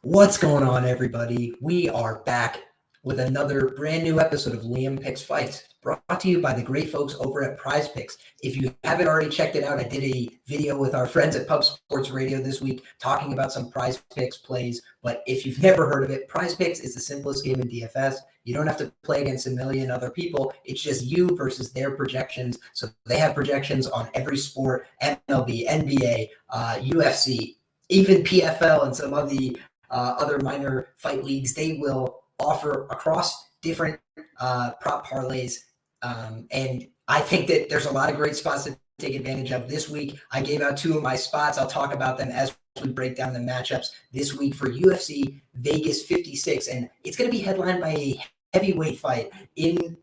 What's going on, everybody? We are back with another brand new episode of Liam Picks Fights, brought to you by the great folks over at PrizePicks. If you haven't already checked it out, I did a video with our friends at Pub Sports Radio this week talking about some PrizePicks plays. But if you've never heard of it, PrizePicks is the simplest game in DFS. You don't have to play against a million other people. It's just you versus their projections. So they have projections on every sport: MLB, NBA, UFC, even PFL, and some of the other minor fight leagues. They will offer across different prop parlays. And I think that there's a lot of great spots to take advantage of this week. I gave out two of my spots. I'll talk about them as we break down the matchups this week for UFC Vegas 56. And it's going to be headlined by a heavyweight fight in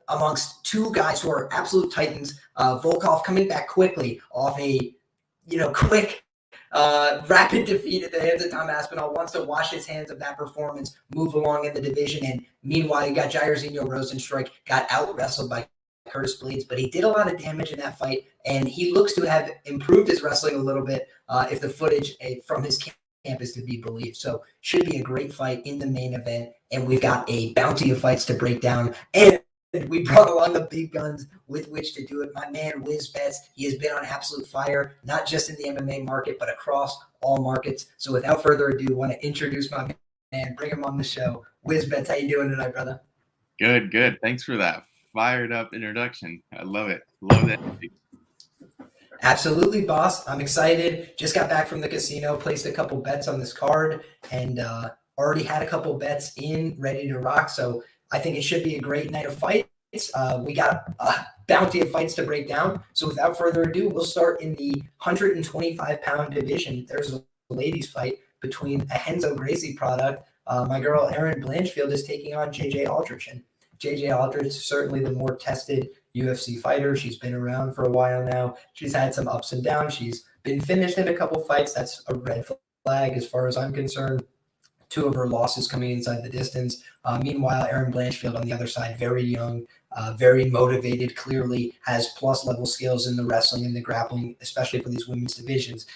amongst two guys who are absolute titans. Volkov coming back quickly off a quick rapid defeat at the hands of Tom Aspinall, wants to wash his hands of that performance, move along in the division. And meanwhile, you got Jairzinho, Rozenstruik, got out-wrestled by Curtis Blades, but he did a lot of damage in that fight, and he looks to have improved his wrestling a little bit if the footage from his camp is to be believed. So should be a great fight in the main event, and we've got a bounty of fights to break down. And we brought along the big guns with which to do it. My man, Wizz Bets, he has been on absolute fire, not just in the MMA market, but across all markets. So without further ado, I want to introduce my man, bring him on the show. Wizz Bets, how you doing tonight, brother? Good. Thanks for that fired up introduction. I love it. Love that. Absolutely, boss. I'm excited. Just got back from the casino, placed a couple bets on this card, and already had a couple bets in, ready to rock. So I think it should be a great night of fights. We got a bounty of fights to break down. So without further ado, we'll start in the 125-pound division. There's a ladies' fight between a Henzo Gracie product. My girl Erin Blanchfield is taking on JJ Aldrich. And JJ Aldrich is certainly the more tested UFC fighter. She's been around for a while now. She's had some ups and downs. She's been finished in a couple fights. That's a red flag as far as I'm concerned. Two of her losses coming inside the distance. Meanwhile, Erin Blanchfield on the other side, very young, very motivated, clearly has plus-level skills in the wrestling and the grappling, especially for these women's divisions.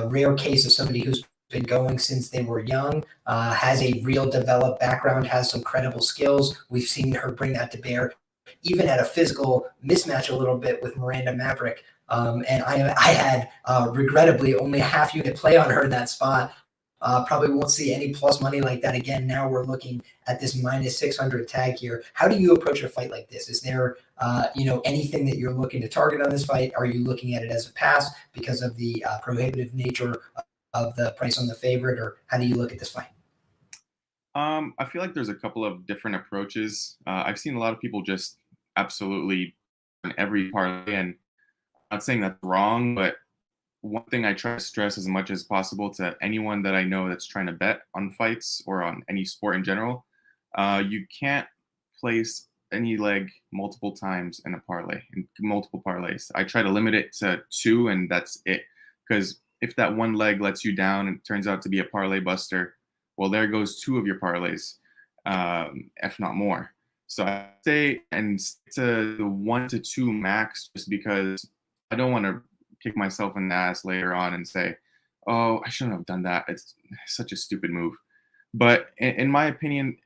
Rare case of somebody who's been going since they were young, has a real developed background, has some credible skills. We've seen her bring that to bear, even at a physical mismatch a little bit with Miranda Maverick. And I had, regrettably, only a half unit play on her in that spot. Probably won't see any plus money like that again. Now we're looking at this minus 600 tag here. How do you approach a fight like this? Is there, anything that you're looking to target on this fight? Are you looking at it as a pass because of the prohibitive nature of the price on the favorite, or how do you look at this fight? I feel like there's a couple of different approaches. I've seen a lot of people just absolutely on every parlay, and I'm not saying that's wrong, but one thing I try to stress as much as possible to anyone that I know that's trying to bet on fights or on any sport in general, you can't place any leg multiple times in a parlay, in multiple parlays. I try to limit it to two, and that's it. Because if that one leg lets you down and turns out to be a parlay buster, well, there goes two of your parlays, if not more. So I say and stick to the 1 to 2 max, just because I don't want to kick myself in the ass later on and say, oh, I shouldn't have done that. It's such a stupid move. But in my opinion,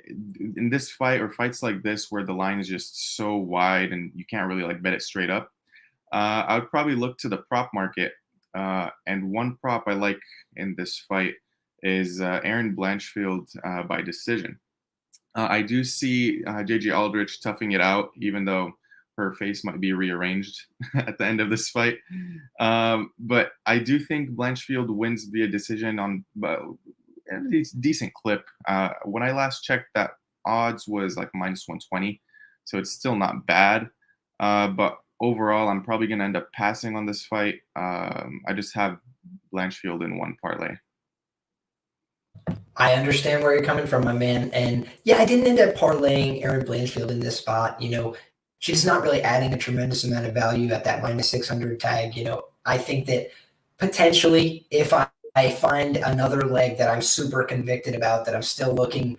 in this fight or fights like this where the line is just so wide and you can't really bet it straight up, I would probably look to the prop market. And one prop I like in this fight is Erin Blanchfield by decision. I do see JJ Aldrich toughing it out, even though her face might be rearranged at the end of this fight. But I do think Blanchfield wins via decision on a decent clip. When I last checked, that odds was like minus 120, so it's still not bad. But overall, I'm probably going to end up passing on this fight. I just have Blanchfield in one parlay. I understand where you're coming from, my man. And yeah, I didn't end up parlaying Erin Blanchfield in this spot. She's not really adding a tremendous amount of value at that minus 600 tag. I think that potentially if I find another leg that I'm super convicted about, that I'm still looking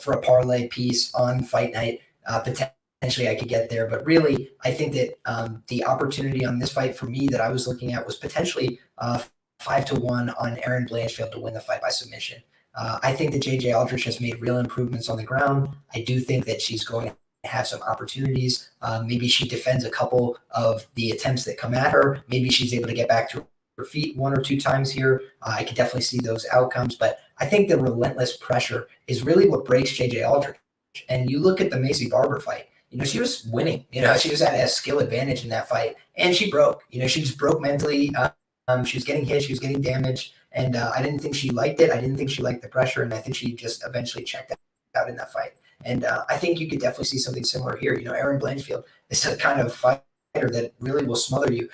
for a parlay piece on fight night, potentially I could get there. But really, I think that the opportunity on this fight for me that I was looking at was potentially 5-1 on Erin Blanchfield to win the fight by submission. I think that JJ Aldrich has made real improvements on the ground. I do think that she's going to have some opportunities. Maybe she defends a couple of the attempts that come at her. Maybe she's able to get back to her feet one or two times here. I could definitely see those outcomes, but I think the relentless pressure is really what breaks JJ Aldrich. And you look at the Macy Barber fight, she was winning. She was at a skill advantage in that fight, and she broke. She just broke mentally. She was getting hit, she was getting damaged, and I didn't think she liked it. I didn't think she liked the pressure, and I think she just eventually checked out in that fight. And I think you could definitely see something similar here. Erin Blanchfield is a kind of fighter that really will smother you.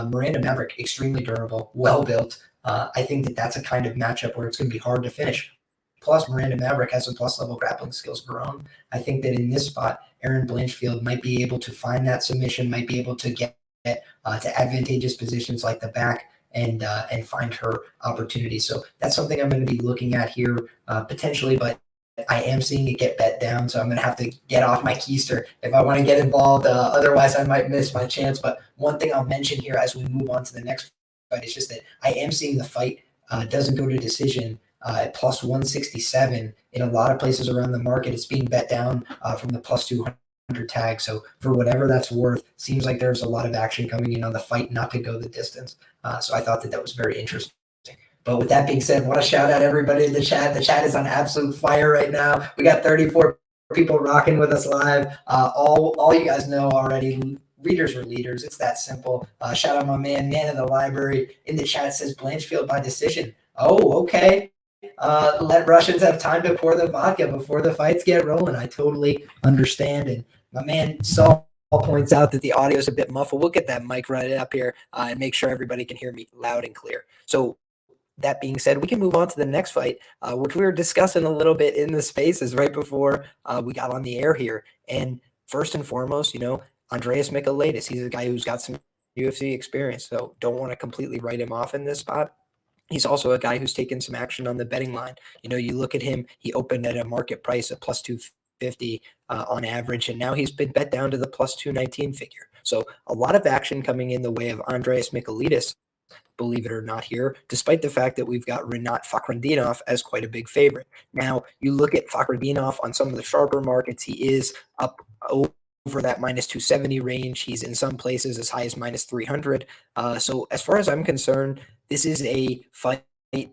Miranda Maverick, extremely durable, well built. I think that that's a kind of matchup where it's going to be hard to finish. Plus, Miranda Maverick has some plus-level grappling skills of her own. I think that in this spot, Erin Blanchfield might be able to find that submission, might be able to get to advantageous positions like the back and find her opportunity. So that's something I'm going to be looking at here potentially, but I am seeing it get bet down, so I'm going to have to get off my keister if I want to get involved. Otherwise, I might miss my chance. But one thing I'll mention here as we move on to the next fight is just that I am seeing the fight doesn't go to decision at plus 167. In a lot of places around the market, it's being bet down from the plus 200 tag. So for whatever that's worth, seems like there's a lot of action coming in on the fight not to go the distance. So I thought that was very interesting. But with that being said, I want to shout out everybody in the chat. The chat is on absolute fire right now. We got 34 people rocking with us live. All you guys know already, readers are leaders. It's that simple. Shout out my man of the library. In the chat says Blanchfield by decision. Oh, okay. Let Russians have time to pour the vodka before the fights get rolling. I totally understand. And my man Saul points out that the audio is a bit muffled. We'll get that mic right up here and make sure everybody can hear me loud and clear. So that being said, we can move on to the next fight, which we were discussing a little bit in the spaces right before we got on the air here. And first and foremost, Andreas Michalidis, he's a guy who's got some UFC experience, so don't want to completely write him off in this spot. He's also a guy who's taken some action on the betting line. You look at him, he opened at a market price of plus 250 on average, and now he's been bet down to the plus 219 figure. So a lot of action coming in the way of Andreas Michalidis, believe it or not here, despite the fact that we've got Rinat Fakhretdinov as quite a big favorite. Now, you look at Fakhretdinov on some of the sharper markets, he is up over that minus 270 range. He's in some places as high as minus 300. So as far as I'm concerned, this is a fight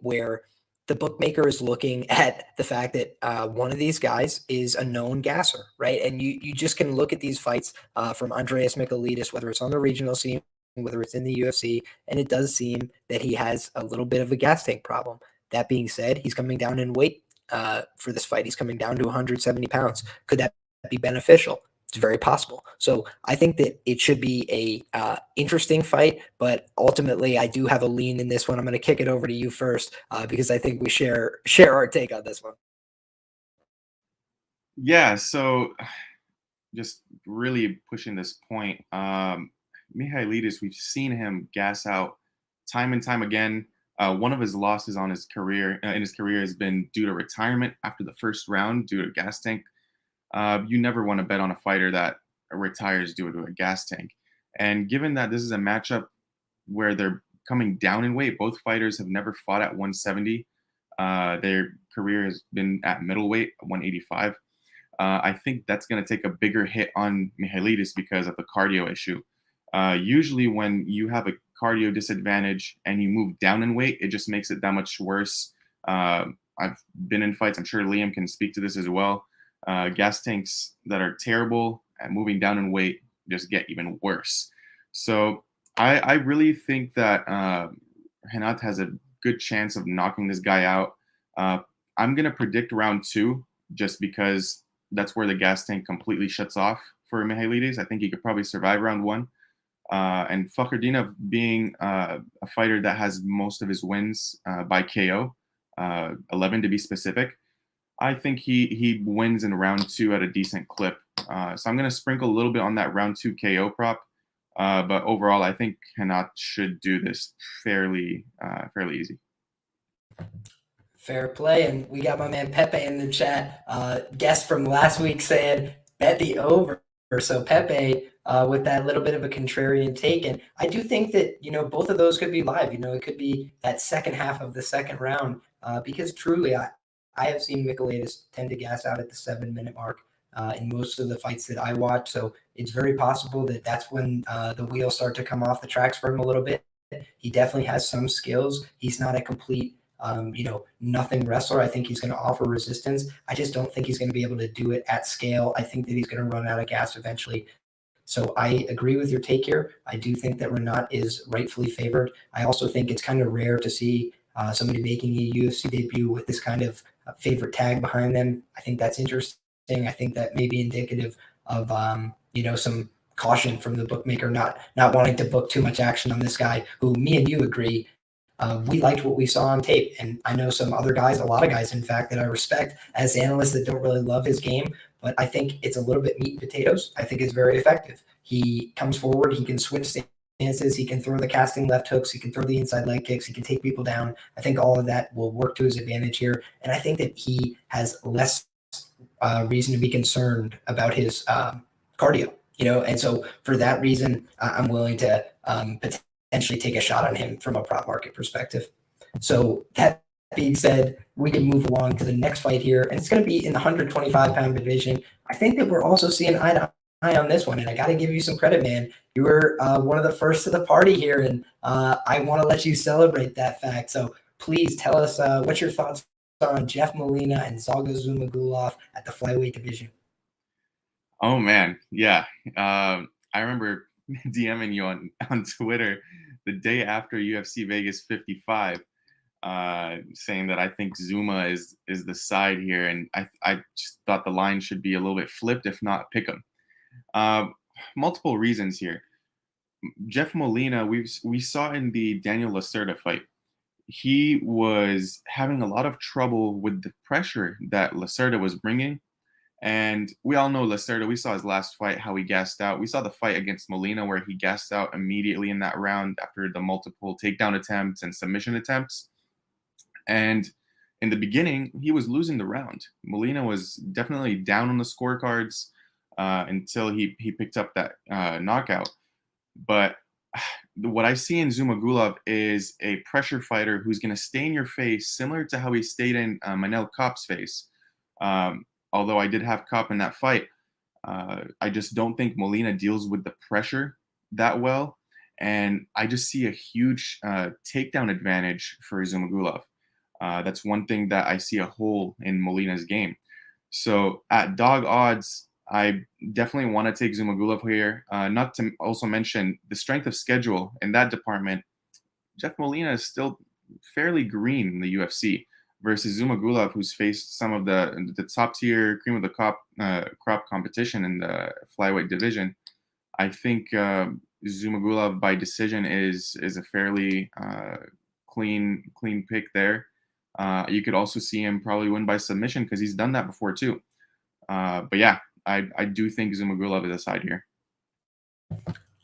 where the bookmaker is looking at the fact that one of these guys is a known gasser, right? And you just can look at these fights from Andreas Michalidis, whether it's on the regional scene, whether it's in the UFC, and it does seem that he has a little bit of a gas tank problem. That being said, he's coming down in weight for this fight. He's coming down to 170 pounds. Could that be beneficial? It's very possible. So I think that it should be a interesting fight, but ultimately I do have a lean in this one. I'm going to kick it over to you first because I think we share our take on this one. Yeah, so just really pushing this point. Michalidis, we've seen him gas out time and time again. One of his losses in his career has been due to retirement after the first round due to gas tank. You never want to bet on a fighter that retires due to a gas tank. And given that this is a matchup where they're coming down in weight, both fighters have never fought at 170. Their career has been at middleweight, 185. I think that's going to take a bigger hit on Michalidis because of the cardio issue. Usually when you have a cardio disadvantage and you move down in weight, it just makes it that much worse. I've been in fights, I'm sure Liam can speak to this as well. Gas tanks that are terrible at moving down in weight just get even worse. So I really think that Rinat has a good chance of knocking this guy out. I'm going to predict round 2 just because that's where the gas tank completely shuts off for Michalidis. I think he could probably survive round 1. And Fakhretdinov being a fighter that has most of his wins by KO, 11 to be specific, I think he wins in round 2 at a decent clip. So I'm going to sprinkle a little bit on that round 2 KO prop. But overall, I think Rinat should do this fairly easy. Fair play. And we got my man Pepe in the chat. Guest from last week saying bet the over. So Pepe with that little bit of a contrarian take. And I do think that, both of those could be live. It could be that second half of the second round because truly I have seen Michalidis tend to gas out at the 7-minute mark in most of the fights that I watch. So it's very possible that that's when the wheels start to come off the tracks for him a little bit. He definitely has some skills. He's not a complete, nothing wrestler. I think he's going to offer resistance. I just don't think he's going to be able to do it at scale. I think that he's going to run out of gas eventually. So I agree with your take here. I do think that Renat is rightfully favored. I also think it's kind of rare to see somebody making a UFC debut with this kind of favorite tag behind them. I think that's interesting. I think that may be indicative of, some caution from the bookmaker, not wanting to book too much action on this guy who me and you agree we liked what we saw on tape. And I know some other guys, a lot of guys, in fact, that I respect as analysts that don't really love his game, but I think it's a little bit meat and potatoes. I think it's very effective. He comes forward, he can switch stances, he can throw the casting left hooks, he can throw the inside leg kicks, he can take people down. I think all of that will work to his advantage here. And I think that he has less reason to be concerned about his cardio, and so for that reason, I'm willing to potentially take a shot on him from a prop market perspective. So that being said, we can move along to the next fight here, and it's going to be in the 125-pound division. I think that we're also seeing eye to eye on this one, and I got to give you some credit, man. You were one of the first to the party here, and I want to let you celebrate that fact. So please tell us what your thoughts are on Jeff Molina and Zalga Zumagulov at the flyweight division. Oh man, yeah. I remember DMing you on Twitter the day after UFC Vegas 55, saying that I think Zuma is the side here, and I just thought the line should be a little bit flipped, if not pick 'em. Multiple reasons here. Jeff Molina, we saw in the Daniel Lacerda fight, he was having a lot of trouble with the pressure that Lacerda was bringing. And we all know Lacerda. We saw his last fight, how he gassed out. We saw the fight against Molina where he gassed out immediately in that round after the multiple takedown attempts and submission attempts. And in the beginning, he was losing the round. Molina was definitely down on the scorecards until he picked up that knockout. But what I see in Zumagulov is a pressure fighter who's going to stay in your face, similar to how he stayed in Manel Kape's face. Although I did have Kape in that fight, I just don't think Molina deals with the pressure that well. And I just see a huge takedown advantage for Zumagulov. That's one thing that I see a hole in Molina's game. So at dog odds, I definitely want to take Zumagulov here. Not to also mention the strength of schedule in that department. Jeff Molina is still fairly green in the UFC. Versus Zumagulov, who's faced some of the top tier cream of the crop competition in the flyweight division. I think Zumagulov by decision is a fairly clean pick there. You could also see him probably win by submission because he's done that before too. But yeah, I do think Zumagulov is a side here.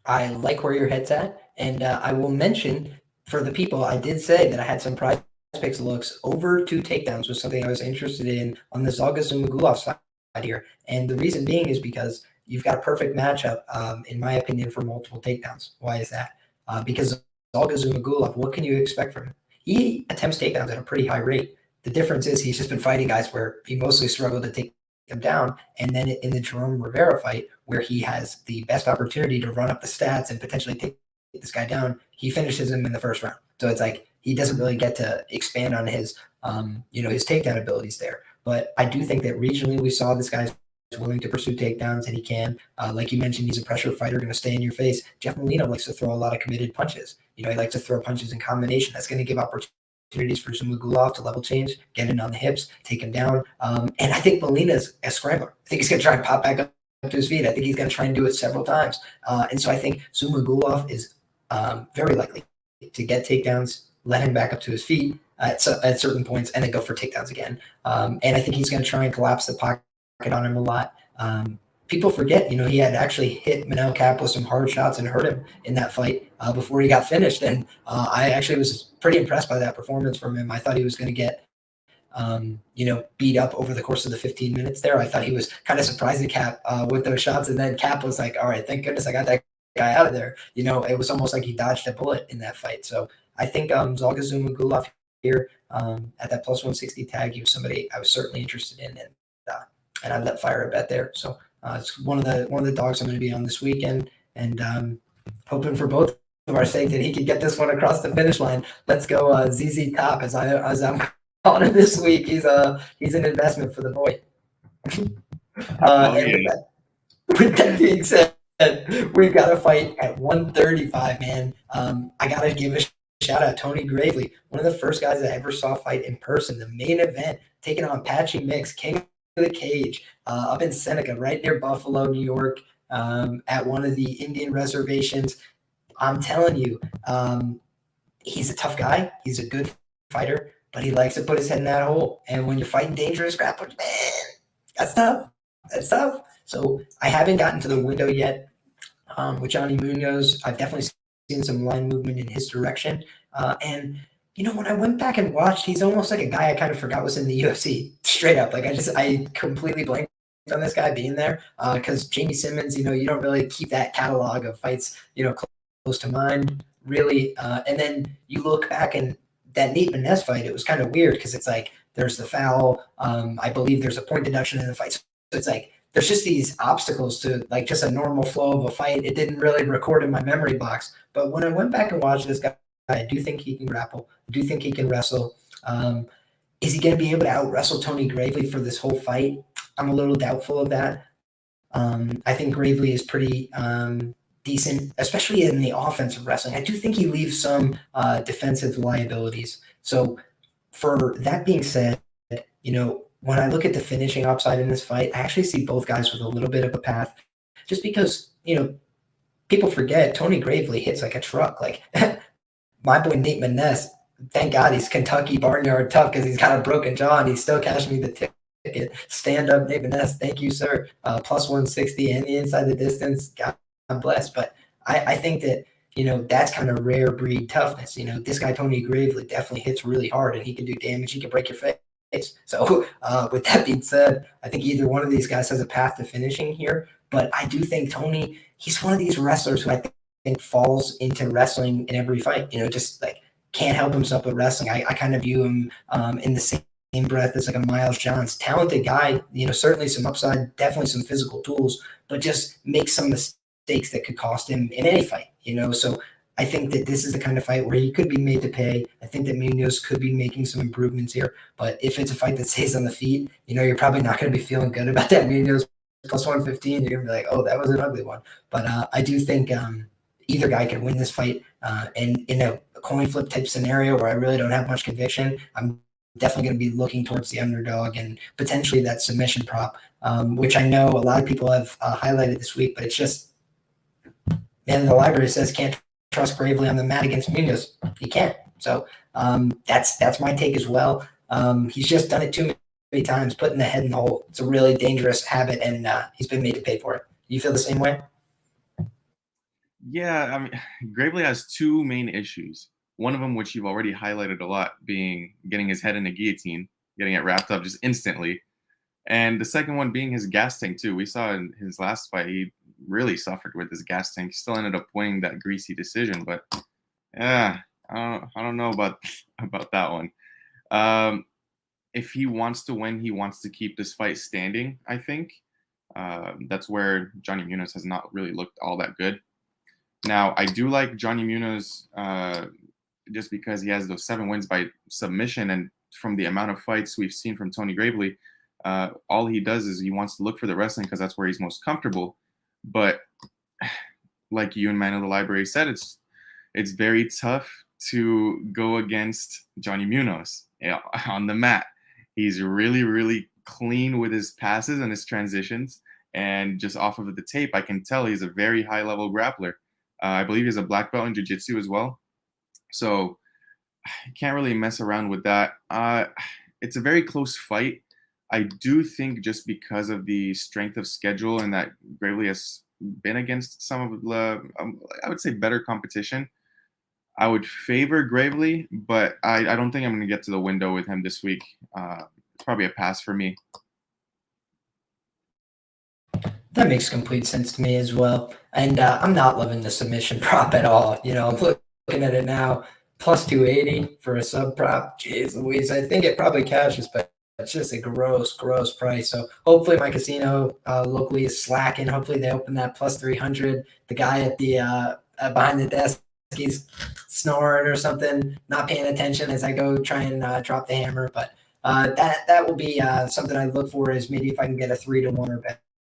I like where your head's at, and I will mention for the people, I did say that I had some PrizePicks looks over 2 takedowns was something I was interested in on the Zalga Zumagulov side here. And the reason being is because you've got a perfect matchup, in my opinion, for multiple takedowns. Why is that? Because Zalga Zumagulov, what can you expect from him? He attempts takedowns at a pretty high rate. The difference is he's just been fighting guys where he mostly struggled to take them down. And then in the Jerome Rivera fight, where he has the best opportunity to run up the stats and potentially take this guy down, he finishes him in the first round. So it's like he doesn't really get to expand on his, his takedown abilities there. But I do think that regionally we saw this guy's willing to pursue takedowns, and he can. Like you mentioned, he's a pressure fighter, going to stay in your face. Jeff Molina likes to throw a lot of committed punches. He likes to throw punches in combination. That's going to give opportunities for Zumagulov to level change, get in on the hips, take him down. And I think Molina's a scrambler. I think he's going to try and pop back up to his feet. I think he's going to try and do it several times. And so I think Zumagulov is very likely to get takedowns, let him back up to his feet at certain points, and then go for takedowns again. And I think he's going to try and collapse the pocket on him a lot. People forget, he had actually hit Manel Kape with some hard shots and hurt him in that fight before he got finished. And I actually was pretty impressed by that performance from him. I thought he was going to get, beat up over the course of the 15 minutes there. I thought he was kind of surprising Kape with those shots. And then Kape was like, all right, thank goodness I got that guy out of there. It was almost like he dodged a bullet in that fight. So I think Zalga Zumagulov here at that plus 160 tag. He was somebody I was certainly interested in, and I let fire a bet there. So it's one of the dogs I'm going to be on this weekend, and hoping for both of our sake that he could get this one across the finish line. Let's go ZZ Top, as I'm calling him this week. He's an investment for the boy. With that being said, we've got a fight at 135, man. I got to give a shout out Tony Gravely, one of the first guys I ever saw fight in person. The main event, taking on Patchy Mix, King of the Cage, up in Seneca, right near Buffalo, New York, at one of the Indian reservations. I'm telling you, he's a tough guy. He's a good fighter, but he likes to put his head in that hole. And when you're fighting dangerous grapplers, man, that's tough. That's tough. So I haven't gotten to the window yet with Johnny Munoz. I've definitely seen some line movement in his direction. And, when I went back and watched, he's almost like a guy I kind of forgot was in the UFC. Straight up. Like, I completely blanked on this guy being there because Jamie Simmons, you don't really keep that catalog of fights, close to mind, really. And then you look back and that Nate Maness fight, it was kind of weird because it's like there's the foul. I believe there's a point deduction in the fight. So it's like there's just these obstacles to like just a normal flow of a fight. It didn't really record in my memory box. But when I went back and watched this guy, I do think he can grapple. I do think he can wrestle. Is he going to be able to out-wrestle Tony Gravely for this whole fight? I'm a little doubtful of that. I think Gravely is pretty decent, especially in the offensive wrestling. I do think he leaves some defensive liabilities. So for that being said, when I look at the finishing upside in this fight, I actually see both guys with a little bit of a path just because, people forget Tony Gravely hits like a truck. Like my boy Nate Maness, thank God he's Kentucky barnyard tough because he's got a broken jaw and he's still cashing me the ticket. Stand up, Nate Maness. Thank you, sir. Plus 160 and the inside the distance. God bless. But I think that, that's kind of rare breed toughness. This guy, Tony Gravely, definitely hits really hard and he can do damage. He can break your face. So with that being said, I think either one of these guys has a path to finishing here. But I do think Tony, he's one of these wrestlers who I think falls into wrestling in every fight, just like can't help himself with wrestling. I kind of view him in the same breath as like a Miles Johns. Talented guy, certainly some upside, definitely some physical tools, but just makes some mistakes that could cost him in any fight, So I think that this is the kind of fight where he could be made to pay. I think that Munoz could be making some improvements here. But if it's a fight that stays on the feet, you're probably not going to be feeling good about that Munoz plus 115. You're going to be like, oh, that was an ugly one. But I do think either guy could win this fight. And in a coin flip type scenario where I really don't have much conviction, I'm definitely going to be looking towards the underdog and potentially that submission prop, which I know a lot of people have highlighted this week. But it's just, man, the library says can't trust Gravely on the mat against Munoz. He can't. So that's my take as well. He's just done it too many times, putting the head in the hole. It's a really dangerous habit, and he's been made to pay for it. You feel the same way? Yeah, I mean, Gravely has two main issues. One of them, which you've already highlighted a lot, being getting his head in a guillotine, getting it wrapped up just instantly. And the second one being his gas tank, too. We saw in his last fight, he really suffered with his gas tank. He still ended up winning that greasy decision, but yeah, I don't know about that one. If he wants to win, he wants to keep this fight standing, I think. That's where Johnny Munoz has not really looked all that good. Now, I do like Johnny Munoz just because he has those 7 wins by submission, and from the amount of fights we've seen from Tony Gravely, all he does is he wants to look for the wrestling because that's where he's most comfortable. But like you and Man of the Library said, it's very tough to go against Johnny Munoz on the mat. He's really, really clean with his passes and his transitions. And just off of the tape, I can tell he's a very high-level grappler. I believe he's a black belt in jiu-jitsu as well. So you can't really mess around with that. It's a very close fight. I do think just because of the strength of schedule and that Gravely has been against some of the, I would say, better competition, I would favor Gravely, but I don't think I'm going to get to the window with him this week. It's probably a pass for me. That makes complete sense to me as well. And I'm not loving the submission prop at all. I'm looking at it now. plus 280 for a sub prop. Jeez Louise, I think it probably cashes, but it's just a gross price. So hopefully my casino locally is slacking. Hopefully they open that plus 300. The guy at the behind the desk, he's snoring or something, not paying attention as I go try and drop the hammer. But that will be something I look for, is maybe if I can get a 3-1 or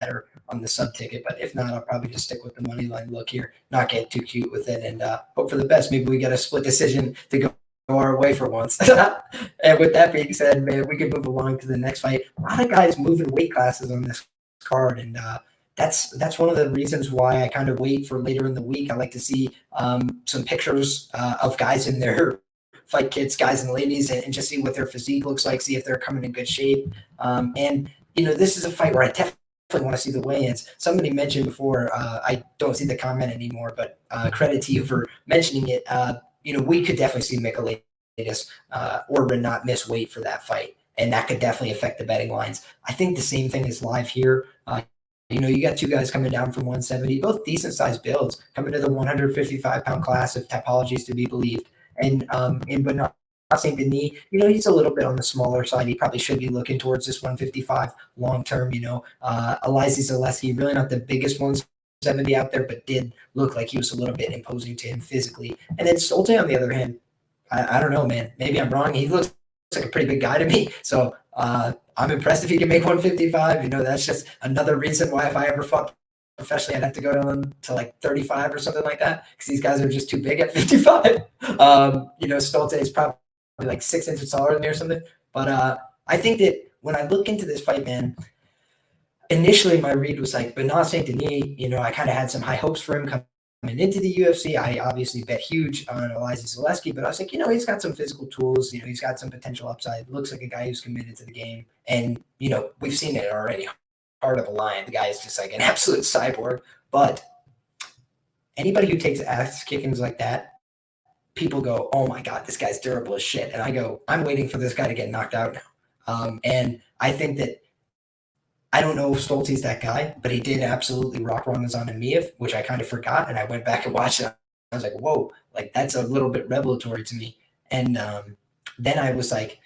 better on the sub ticket. But if not, I'll probably just stick with the money line look here, not get too cute with it, and hope for the best. Maybe we get a split decision to go our way for once. And with that being said, man, we can move along to the next fight. A lot of guys moving weight classes on this card, and that's one of the reasons why I kind of wait for later in the week. I like to see some pictures of guys in their fight kits, guys and ladies, and just see what their physique looks like, see if they're coming in good shape. And this is a fight where I definitely want to see the weigh-ins. Somebody mentioned before, I don't see the comment anymore, but credit to you for mentioning it. We could definitely see Michalidis or Renat miss weight for that fight, and that could definitely affect the betting lines. I think the same thing is live here. You got two guys coming down from 170, both decent-sized builds, coming to the 155-pound class if Tapology is to be believed. And but not St. Denis, he's a little bit on the smaller side. He probably should be looking towards this 155 long-term. Elijah Zaleski, really not the biggest 170 out there, but did look like he was a little bit imposing to him physically. And then Stolte, on the other hand, I don't know, man. Maybe I'm wrong. He looks like a pretty big guy to me. So I'm impressed if he can make 155. That's just another reason why if I ever fought professionally, I'd have to go down to like 35 or something like that, because these guys are just too big at 55. Stolte is probably like 6 inches taller than me or something. But I think that when I look into this fight, man, initially my read was like Benoit St. Denis, I kind of had some high hopes for him coming into the UFC. I obviously bet huge on Elijah Zaleski, but I was like, he's got some physical tools. He's got some potential upside. Looks like a guy who's committed to the game. And, we've seen it already. Heart of a lion. The guy is just like an absolute cyborg. But anybody who takes ass kickings like that, people go, oh my God, this guy's durable as shit. And I go, I'm waiting for this guy to get knocked out now. And I think that, I don't know if Stolte's that guy, but he did absolutely rock Ramazan Emeev, which I kind of forgot. And I went back and watched it. I was like, whoa, like that's a little bit revelatory to me. And then I was like,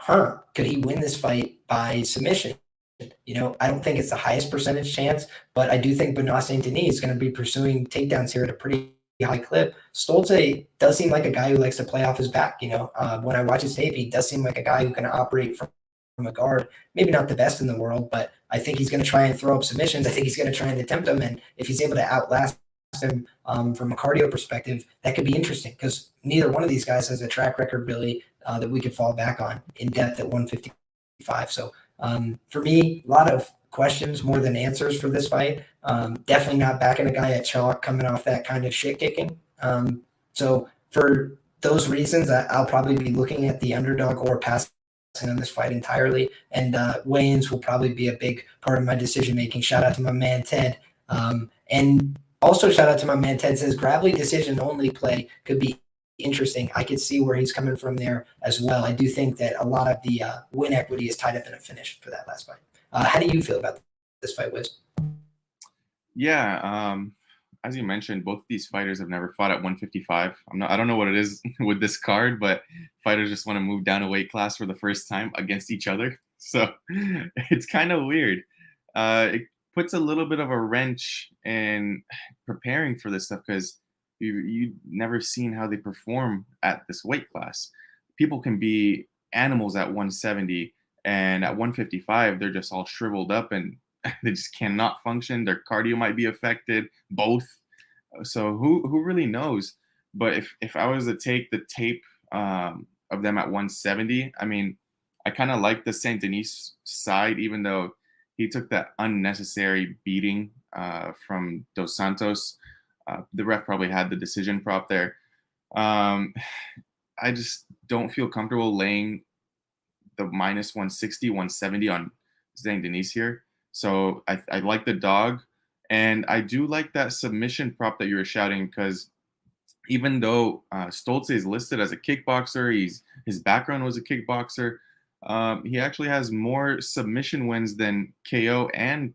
could he win this fight by submission? I don't think it's the highest percentage chance, but I do think Benoit St. Denis is going to be pursuing takedowns here at a pretty high clip. Stolte does seem like a guy who likes to play off his back. When I watch his tape, he does seem like a guy who can operate from a guard. Maybe not the best in the world, but I think he's going to try and throw up submissions. I think he's going to try and attempt them. And if he's able to outlast him from a cardio perspective, that could be interesting, because neither one of these guys has a track record really that we could fall back on in depth at 155. So for me, a lot of questions more than answers for this fight. Definitely not backing a guy at chalk coming off that kind of shit kicking. So for those reasons, I'll probably be looking at the underdog or passing on this fight entirely. And weigh-ins will probably be a big part of my decision making. Shout out to my man Ted. And also shout out to my man Ted, says Gravely decision only play could be interesting. I could see where he's coming from there as well. I do think that a lot of the win equity is tied up in a finish for that last fight. How do you feel about this fight, Wiz? Yeah, as you mentioned, both of these fighters have never fought at 155. I don't know what it is with this card, but fighters just want to move down a weight class for the first time against each other. So it's kind of weird. It puts a little bit of a wrench in preparing for this stuff, because you've never seen how they perform at this weight class. People can be animals at 170, and at 155, they're just all shriveled up and they just cannot function. Their cardio might be affected, both. So who really knows? But if I was to take the tape of them at 170, I mean, I kind of like the Saint Denis side, even though he took that unnecessary beating from Dos Santos. The ref probably had the decision prop there. I just don't feel comfortable laying the minus 160, 170 on Saint Denis here. So I like the dog. And I do like that submission prop that you were shouting, because even though Stolze is listed as a kickboxer, his background was a kickboxer, he actually has more submission wins than KO and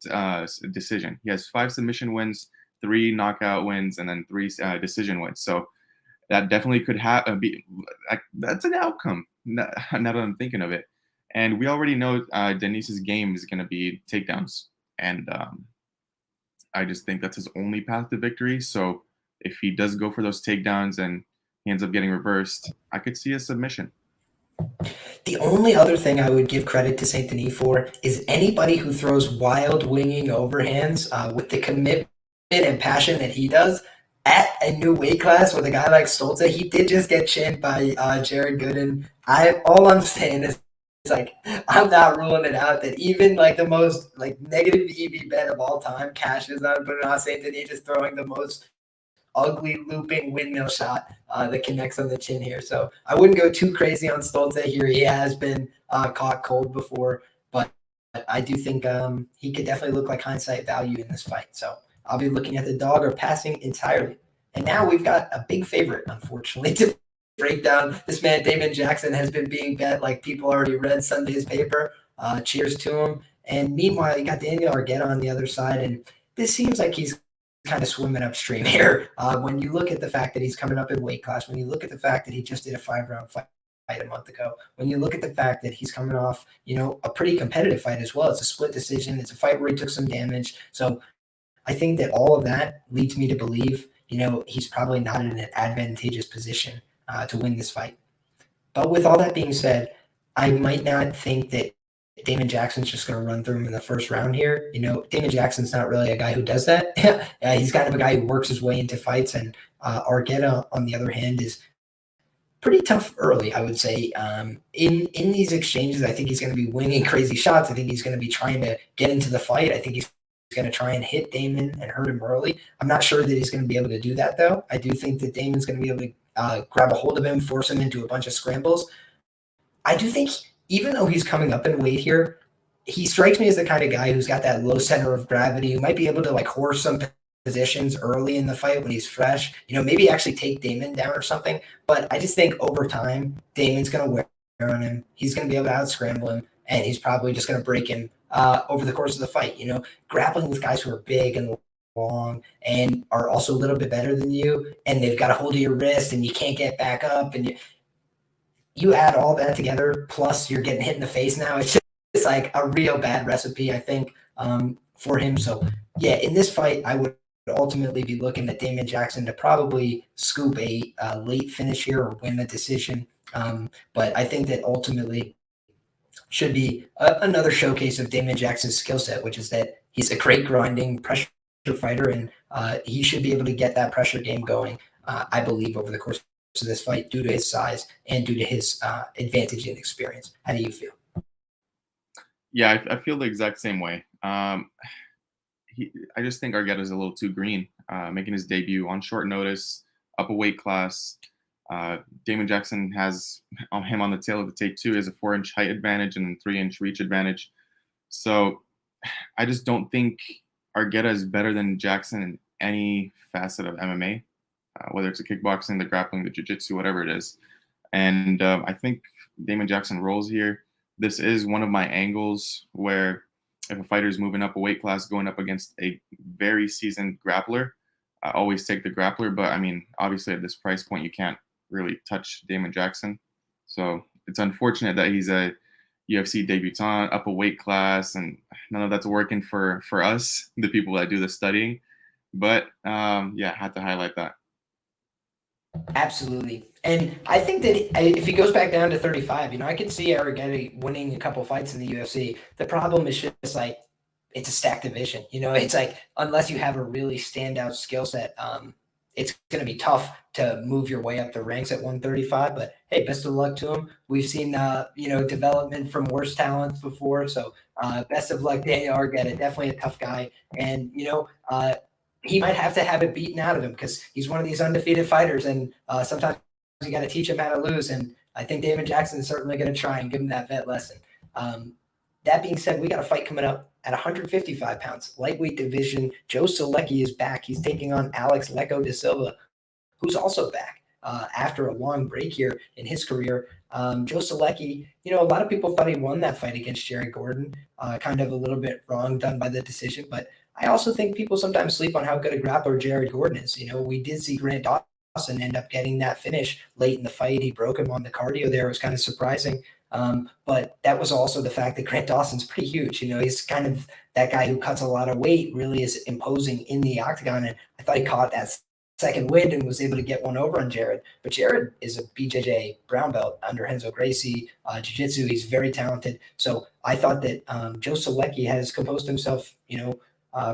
decision. He has 5 submission wins, 3 knockout wins, and then 3 decision wins. So that definitely could be like, that's an outcome. Now that I'm thinking of it, and we already know Denise's game is going to be takedowns, and I just think that's his only path to victory. So if he does go for those takedowns and he ends up getting reversed, I could see a submission. The only other thing I would give credit to Saint Denis for is anybody who throws wild winging overhands with the commitment and passion that he does at a new weight class with a guy like Stolze. He did just get chinned by Jared Gooden. All I'm saying is like I'm not ruling it out that even like the most like negative EV bet of all time cashes on Benoit Saint Denis just throwing the most ugly looping windmill shot that connects on the chin here. So I wouldn't go too crazy on Stolze here. He has been caught cold before, but I do think he could definitely look like hindsight value in this fight. So I'll be looking at the dog or passing entirely. And now we've got a big favorite, unfortunately, to break down. This man, Damon Jackson, has been being bet like people already read Sunday's paper. Cheers to him. And meanwhile, you got Daniel Argetta on the other side, and this seems like he's kind of swimming upstream here. When you look at the fact that he's coming up in weight class, when you look at the fact that he just did a 5-round fight a month ago, when you look at the fact that he's coming off, a pretty competitive fight as well. It's a split decision. It's a fight where he took some damage. So I think that all of that leads me to believe, he's probably not in an advantageous position to win this fight. But with all that being said, I might not think that Damon Jackson's just going to run through him in the first round here. Damon Jackson's not really a guy who does that. He's kind of a guy who works his way into fights, and Argetta, on the other hand, is pretty tough early, I would say. In these exchanges, I think he's going to be winging crazy shots. I think he's going to be trying to get into the fight. I think he's going to try and hit Damon and hurt him early. I'm not sure that he's going to be able to do that, though. I do think that Damon's going to be able to grab a hold of him, force him into a bunch of scrambles. I do think even though he's coming up in weight here, he strikes me as the kind of guy who's got that low center of gravity, who might be able to like horse some positions early in the fight when he's fresh, maybe actually take Damon down or something. But I just think over time, Damon's going to wear on him. He's going to be able to out-scramble him, and he's probably just going to break him over the course of the fight. Grappling with guys who are big and long and are also a little bit better than you, and they've got a hold of your wrist and you can't get back up, and you add all that together, plus you're getting hit in the face now. It's just like a real bad recipe, I think, for him. So, yeah, in this fight, I would ultimately be looking at Damon Jackson to probably scoop a late finish here or win the decision. But I think that ultimately should be another showcase of Damon Jackson's skill set, which is that he's a great grinding pressure fighter, and he should be able to get that pressure game going, I believe, over the course of this fight due to his size and due to his advantage in experience. How do you feel? Yeah, I feel the exact same way. I just think Argetta's a little too green, making his debut on short notice, up a weight class. Damon Jackson has him on the tail of the tape too. He has a 4-inch height advantage and a 3-inch reach advantage. So I just don't think Argetta is better than Jackson in any facet of MMA, whether it's the kickboxing, the grappling, the jiu-jitsu, whatever it is. And I think Damon Jackson rolls here. This is one of my angles where if a fighter is moving up a weight class, going up against a very seasoned grappler, I always take the grappler. But I mean, obviously at this price point, you can't really touch Damon Jackson. So it's unfortunate that he's a UFC debutant, up a weight class, and none of that's working for us, the people that do the studying. But yeah, had to highlight that. Absolutely. And I think that if he goes back down to 35, I can see Argetta winning a couple fights in the UFC. The problem is just like it's a stacked division. It's like unless you have a really standout skill set, it's going to be tough to move your way up the ranks at 135. But hey, best of luck to him. We've seen development from worse talents before. So best of luck, Daniel Argetta. Definitely a tough guy. And he might have to have it beaten out of him because he's one of these undefeated fighters, and sometimes you got to teach him how to lose. And I think Damon Jackson is certainly going to try and give him that vet lesson. That being said, we got a fight coming up at 155 pounds, lightweight division. Joe Solecki is back. He's taking on Alex Leco da Silva, who's also back after a long break here in his career. Joe Solecki, a lot of people thought he won that fight against Jared Gordon. Kind of a little bit wrong done by the decision, but I also think people sometimes sleep on how good a grappler Jared Gordon is. We did see Grant Dawson and end up getting that finish late in the fight. He broke him on the cardio there. It was kind of surprising. But that was also the fact that Grant Dawson's pretty huge. He's kind of that guy who cuts a lot of weight, really is imposing in the octagon. And I thought he caught that second wind and was able to get one over on Jared. But Jared is a BJJ brown belt under Renzo Gracie, jiu-jitsu. He's very talented. So I thought that Joe Solecki has composed himself,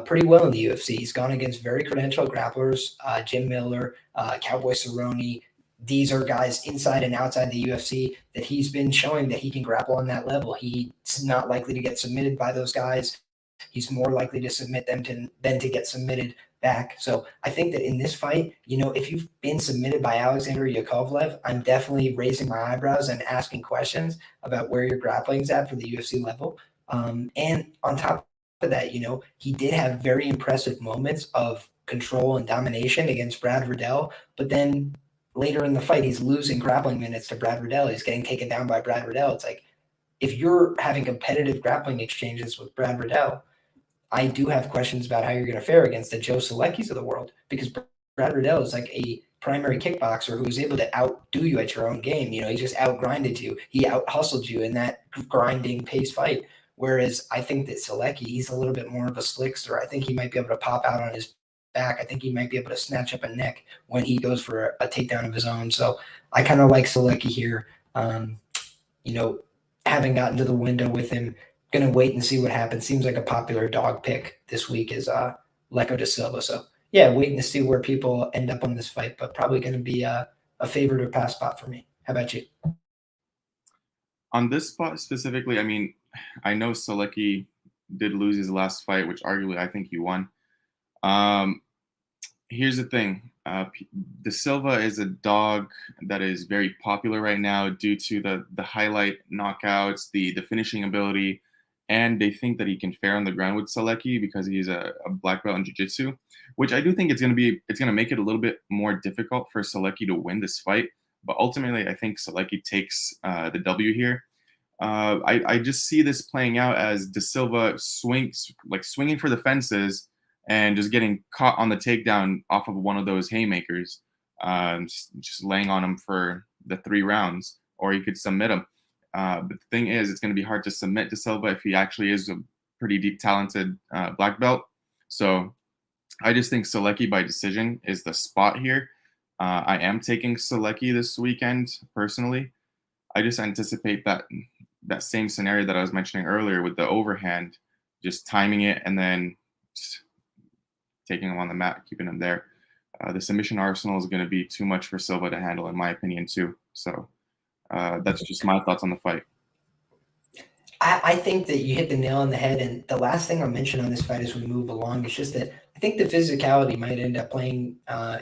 pretty well in the UFC. He's gone against very credentialed grapplers, Jim Miller, Cowboy Cerrone. These are guys inside and outside the UFC that he's been showing that he can grapple on that level. He's not likely to get submitted by those guys. He's more likely to submit them than to get submitted back. So I think that in this fight, if you've been submitted by Alexander Yakovlev, I'm definitely raising my eyebrows and asking questions about where your grappling is at for the UFC level. And on top of that, he did have very impressive moments of control and domination against Brad Riddell, but then later in the fight, he's losing grappling minutes to Brad Riddell. He's getting taken down by Brad Riddell. It's like, if you're having competitive grappling exchanges with Brad Riddell, I do have questions about how you're going to fare against the Joe Soleckis of the world, because Brad Riddell is like a primary kickboxer who's able to outdo you at your own game. He just outgrinded you. He out-hustled you in that grinding pace fight. Whereas I think that Solecki, he's a little bit more of a slickster. I think he might be able to pop out on his back. I think he might be able to snatch up a neck when he goes for a takedown of his own. So I kind of like Solecki here. Having gotten to the window with him, going to wait and see what happens. Seems like a popular dog pick this week is Lecco da Silva. So yeah, waiting to see where people end up on this fight, but probably going to be a favorite or pass spot for me. How about you? On this spot specifically, I know Solecki did lose his last fight, which arguably I think he won. Here's the thing. Da Silva is a dog that is very popular right now due to the highlight knockouts, the finishing ability, and they think that he can fare on the ground with Solecki because he's a black belt in jiu-jitsu, which I do think it's going to make it a little bit more difficult for Solecki to win this fight. But ultimately, I think Solecki takes the W here. I just see this playing out as Da Silva swinging for the fences and just getting caught on the takedown off of one of those haymakers, just laying on him for the 3 rounds, or he could submit him. But the thing is, it's going to be hard to submit Da Silva if he actually is a pretty deep, talented black belt. So I just think Solecki by decision is the spot here. I am taking Solecki this weekend personally. I just anticipate that same scenario that I was mentioning earlier with the overhand, just timing it and then just taking him on the mat, keeping him there. The submission arsenal is going to be too much for Silva to handle, in my opinion, too. So that's just my thoughts on the fight. I think that you hit the nail on the head. And the last thing I'll mention on this fight as we move along is just that I think the physicality might end up playing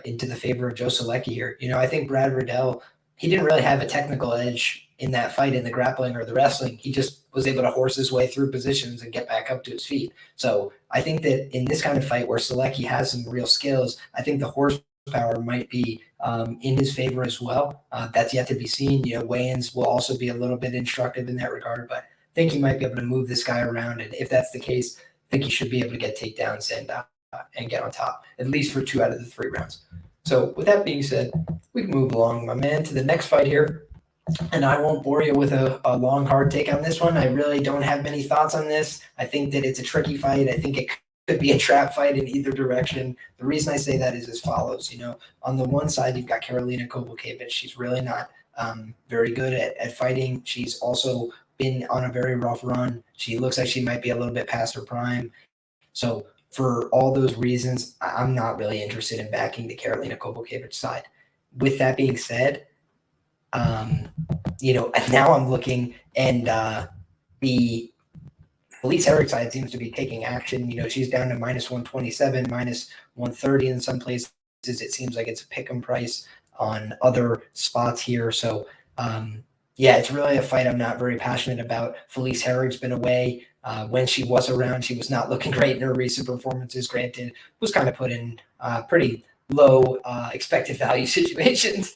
into the favor of Joe Solecki here. I think Brad Riddell, he didn't really have a technical edge in that fight in the grappling or the wrestling. He just was able to horse his way through positions and get back up to his feet. So I think that in this kind of fight where Solecki has some real skills, I think the horsepower might be in his favor as well. That's yet to be seen. Weigh-ins will also be a little bit instructive in that regard, but I think he might be able to move this guy around. And if that's the case, I think he should be able to get takedowns and get on top, at least for 2 out of the 3 rounds. So with that being said, we can move along, my man, to the next fight here. And I won't bore you with a long, hard take on this one. I really don't have many thoughts on this. I think that it's a tricky fight. I think it could be a trap fight in either direction. The reason I say that is as follows. On the one side, you've got Karolina Kowalkiewicz. She's really not very good at fighting. She's also been on a very rough run. She looks like she might be a little bit past her prime. So for all those reasons, I'm not really interested in backing the Karolina Kowalkiewicz side. With that being said, now I'm looking, and the Felice Herrig side seems to be taking action. She's down to minus 127, minus 130 in some places. It seems like it's a pick 'em price on other spots here. So, it's really a fight I'm not very passionate about. Felice Herrig's been away. When she was around, she was not looking great in her recent performances. Granted, was kind of put in pretty low expected value situations.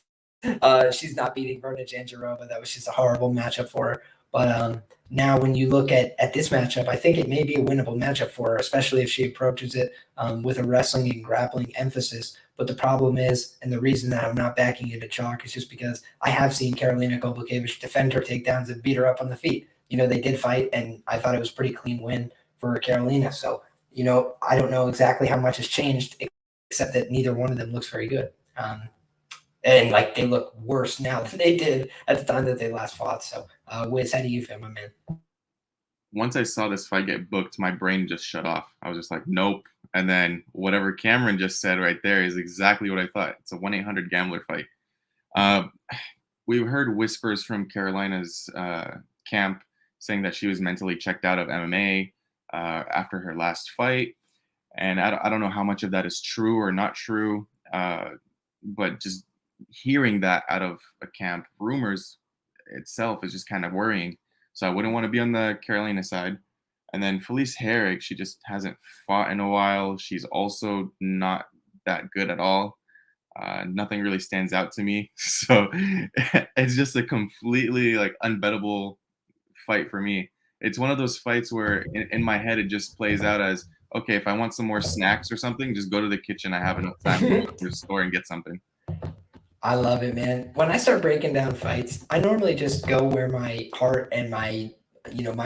She's not beating Verna Janjarova. That was just a horrible matchup for her. But now when you look at this matchup, I think it may be a winnable matchup for her, especially if she approaches it with a wrestling and grappling emphasis. But the problem is, and the reason that I'm not backing it at chalk is just because I have seen Karolina Kowalkiewicz defend her takedowns and beat her up on the feet. They did fight, and I thought it was a pretty clean win for Karolina. So, I don't know exactly how much has changed, except that neither one of them looks very good. And they look worse now than they did at the time that they last fought. So, Wiz, how do you feel, my man? Once I saw this fight get booked, my brain just shut off. I was just like, nope. And then whatever Cameron just said right there is exactly what I thought. It's a 1-800-GAMBLER fight. We've heard whispers from Carolina's camp saying that she was mentally checked out of MMA after her last fight. And I don't know how much of that is true or not true, but just hearing that out of a camp, rumors itself is just kind of worrying. So I wouldn't want to be on the Carolina side. And then Felice Herrig, she just hasn't fought in a while. She's also not that good at all. Nothing really stands out to me. So it's just a completely unbettable fight for me. It's one of those fights where in my head, it just plays out as, okay, if I want some more snacks or something, just go to the kitchen. I have enough time to go to the store and get something. I love it, man. When I start breaking down fights, I normally just go where my heart and my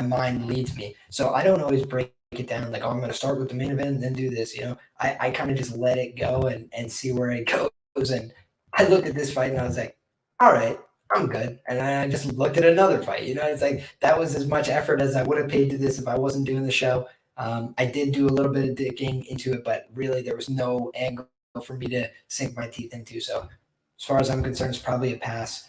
mind leads me. So I don't always break it down I'm going to start with the main event and then do this. I kind of just let it go and see where it goes. And I looked at this fight and I was like, all right, I'm good. And I just looked at another fight. It's that was as much effort as I would have paid to this if I wasn't doing the show. I did do a little bit of digging into it, but really there was no angle for me to sink my teeth into. So as far as I'm concerned, it's probably a pass.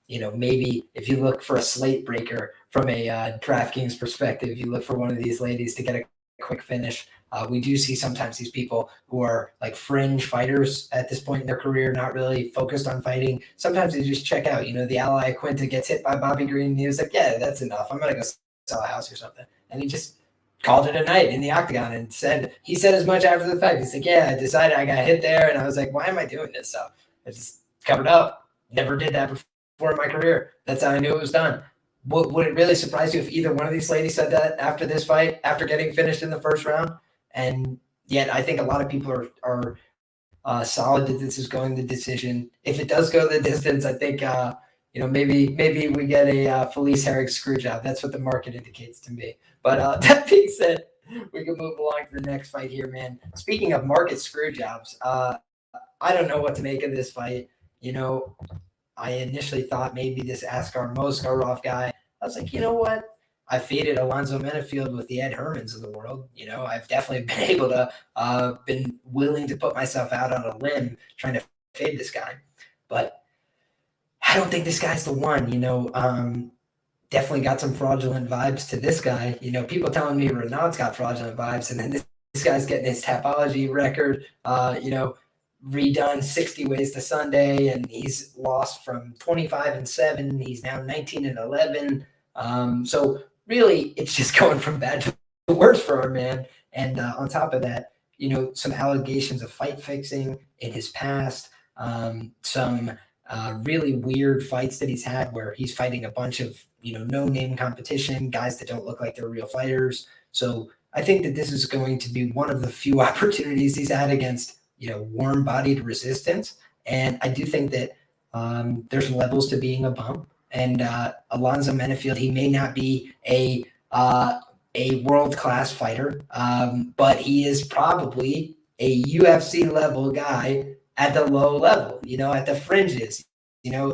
Maybe if you look for a slate breaker from a DraftKings perspective, you look for one of these ladies to get a quick finish. We do see sometimes these people who are fringe fighters at this point in their career, not really focused on fighting. Sometimes they just check out. The Ally Quinta gets hit by Bobby Green, and he was like, yeah, that's enough. I'm going to go sell a house or something. And he just called it a night in the octagon and he said as much after the fact. He's like, yeah, I decided I got hit there. And I was like, why am I doing this? So I just covered up. Never did that before in my career. That's how I knew it was done. Would it really surprise you if either one of these ladies said that after this fight, after getting finished in the first round? And yet I think a lot of people are solid that this is going the decision. If it does go the distance, I think maybe we get a Felice Herrig screw job. That's what the market indicates to me. But that being said, we can move along to the next fight here, man. Speaking of market screw jobs, I don't know what to make of this fight. I initially thought maybe this Askar Moskarov guy. I was like, you know what? I faded Alonzo Menafield with the Ed Hermans of the world. I've definitely been able to, been willing to put myself out on a limb trying to fade this guy. But I don't think this guy's the one. Definitely got some fraudulent vibes to this guy. People telling me Renaud's got fraudulent vibes, and then this guy's getting his Tapology record, redone 60 ways to Sunday, and he's lost from 25-7. He's now 19-11. So really, it's just going from bad to worse for our man. And on top of that, some allegations of fight fixing in his past, some really weird fights that he's had where he's fighting a bunch of no-name competition, guys that don't look like they're real fighters. So I think that this is going to be one of the few opportunities he's had against warm-bodied resistance. And I do think that there's levels to being a bum. And Alonzo Menafield, he may not be a world-class fighter, but he is probably a UFC level guy at the low level, at the fringes,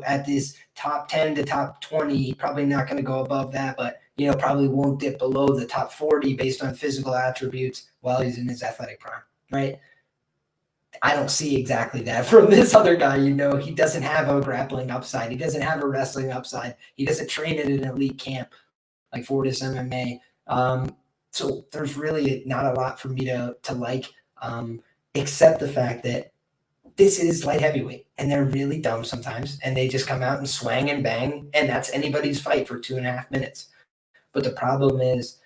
at this top 10 to top 20, probably not going to go above that, but, probably won't dip below the top 40 based on physical attributes while he's in his athletic prime, right? I don't see exactly that from this other guy. He doesn't have a grappling upside. He doesn't have a wrestling upside. He doesn't train at an elite camp like Fortis MMA. So there's really not a lot for me to like, except the fact that this is light heavyweight, and they're really dumb sometimes, and they just come out and swang and bang, and that's anybody's fight for 2.5 minutes. But the problem is,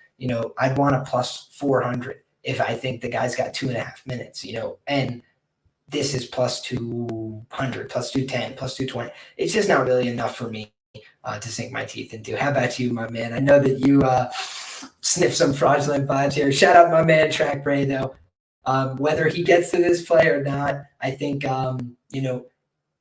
I'd want a plus 400 if I think the guy's got 2.5 minutes, and this is plus 200, plus 210, plus 220. It's just not really enough for me to sink my teeth into. How about you, my man? I know that you sniff some fraudulent vibes here. Shout out my man, Track Bray, though. Whether he gets to this play or not, I think,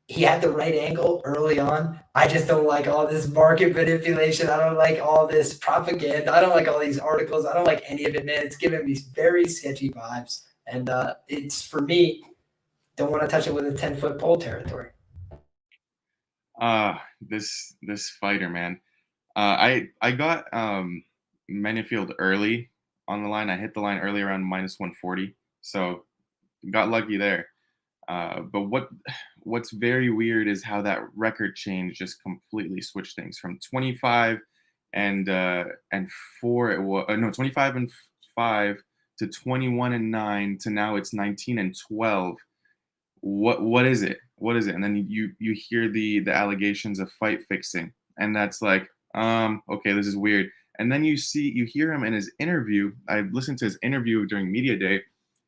he had the right angle early on. I just don't like all this market manipulation. I don't like all this propaganda. I don't like all these articles. I don't like any of it, man. It's giving me very sketchy vibes. And it's, for me, don't want to touch it with a 10-foot pole territory. This fighter, man. I got Menifield early on the line. I hit the line early around -140, so got lucky there. But what's very weird is how that record change just completely switched things from 25 and 4. It was no 25 and 5 to 21 and 9 to now it's 19 and 12. What is it? What is it? And then you hear the allegations of fight fixing, and that's like, okay, this is weird. And then you hear him in his interview. I listened to his interview during media day,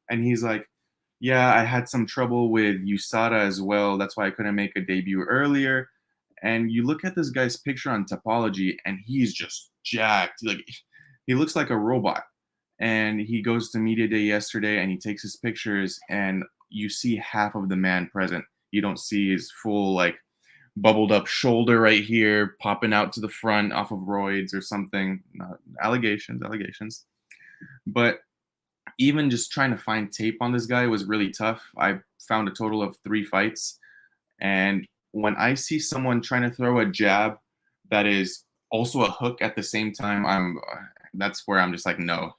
and he's like, yeah, I had some trouble with USADA as well. That's why I couldn't make a debut earlier. And you look at this guy's picture on Topology, and he's just jacked. Like, he looks like a robot. And he goes to media day yesterday, and he takes his pictures, and you see half of the man present. You don't see his full, like, bubbled up shoulder right here popping out to the front off of roids or something. Allegations. But even just trying to find tape on this guy was really tough. I found a total of 3 fights. And when I see someone trying to throw a jab that is also a hook at the same time, that's where I'm just like, no,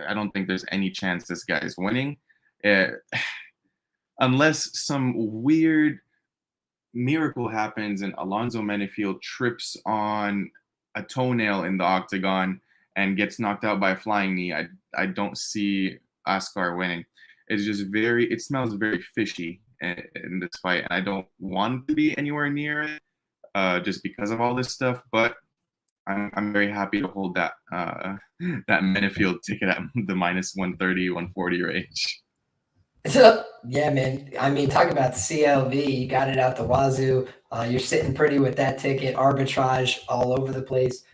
I don't think there's any chance this guy is winning. Unless some weird miracle happens and Alonzo Menifield trips on a toenail in the octagon and gets knocked out by a flying knee, I don't see Askar winning. It's just it smells very fishy in this fight, and I don't want to be anywhere near it just because of all this stuff. But I'm very happy to hold that Menifield ticket at the -130, 140 range. So, yeah, man. I mean, talk about CLV. You got it out the wazoo. You're sitting pretty with that ticket. Arbitrage all over the place.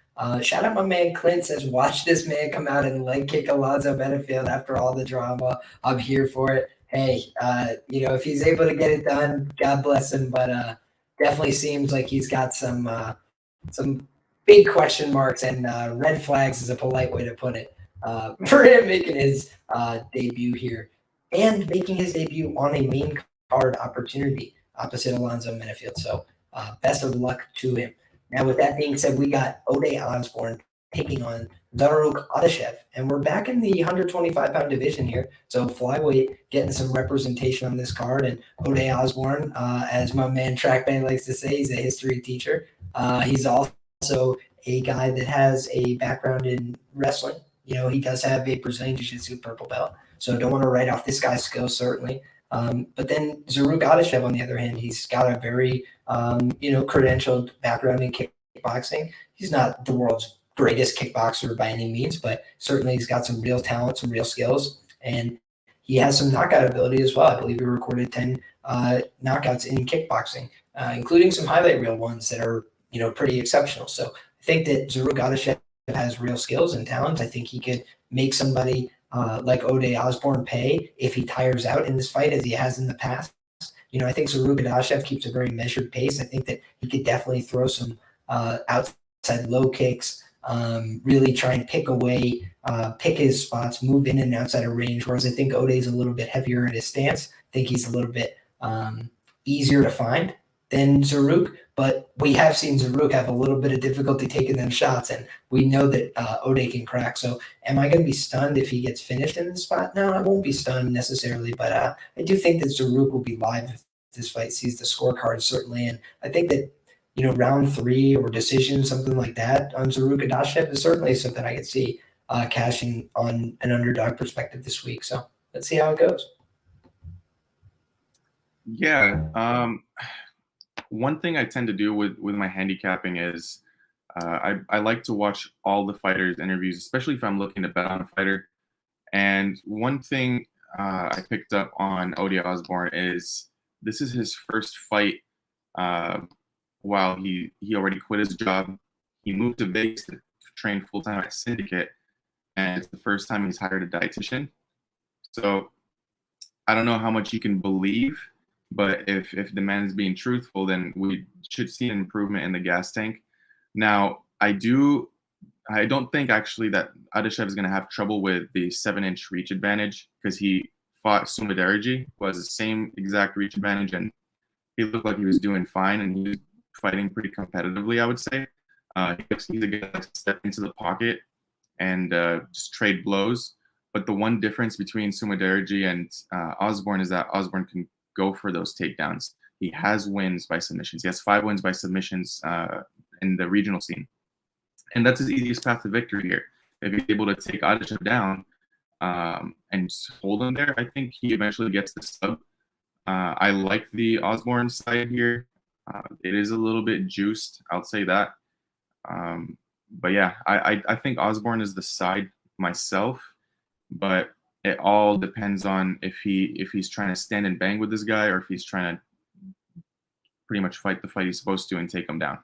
Shout out my man Clint, says, watch this man come out and leg kick Alonzo Menifield after all the drama. I'm here for it. Hey, if he's able to get it done, God bless him. But definitely seems like he's got some big question marks and red flags is a polite way to put it for him making his debut here. And making his debut on a main card opportunity opposite Alonzo Menifield. So best of luck to him. Now, with that being said, we got Ode Osborne taking on Zaruk Adashev. And we're back in the 125-pound division here. So flyweight getting some representation on this card. And Ode Osborne, as my man Trackman likes to say, he's a history teacher. He's also a guy that has a background in wrestling. He does have a Brazilian Jiu-Jitsu purple belt. So don't want to write off this guy's skills, certainly. But then Zaruk Adashev, on the other hand, he's got a very, credentialed background in kickboxing. He's not the world's greatest kickboxer by any means, but certainly he's got some real talent, some real skills, and he has some knockout ability as well. I believe he recorded 10 knockouts in kickboxing, including some highlight reel ones that are, pretty exceptional. So I think that Zaruk Adashev has real skills and talent. I think he could make somebody like Ode Osborne pay if he tires out in this fight as he has in the past. I think Zaruk Adashev keeps a very measured pace. I think that he could definitely throw some outside low kicks, really try and pick his spots, move in and outside of range, whereas I think Ode's a little bit heavier in his stance. I think he's a little bit easier to find than Zaruk, but we have seen Zaruk have a little bit of difficulty taking them shots, and we know that Ode can crack. So am I going to be stunned if he gets finished in the spot? No, I won't be stunned necessarily, but I do think that Zaruk will be live if this fight sees the scorecard, certainly, and I think that round 3 or decision, something like that on Zaruk Adashev is certainly something I could see cashing on an underdog perspective this week. So let's see how it goes. Yeah. One thing I tend to do with my handicapping is I like to watch all the fighters' interviews, especially if I'm looking to bet on a fighter. And one thing I picked up on Ode Osborne is this is his first fight while he already quit his job. He moved to Vegas to train full-time at Syndicate, and it's the first time he's hired a dietitian. So I don't know how much you can believe, but if the man is being truthful, then we should see an improvement in the gas tank. Now, I don't think actually that Adeshev is going to have trouble with the 7-inch reach advantage because he fought Sumidaraji, who has the same exact reach advantage, and he looked like he was doing fine, and he was fighting pretty competitively, I would say. He's a guy that likes to step into the pocket and just trade blows. But the one difference between Sumidaraji and Osborne is that Osborne can go for those takedowns. He has wins by submissions. He has 5 wins by submissions in the regional scene. And that's his easiest path to victory here. If he's able to take Adeshev down and hold him there, I think he eventually gets the sub. I like the Osborne side here. It is a little bit juiced, I'll say that. But yeah, I think Osborne is the side myself, but it all depends on if he's trying to stand and bang with this guy or if he's trying to pretty much fight the fight he's supposed to and take him down.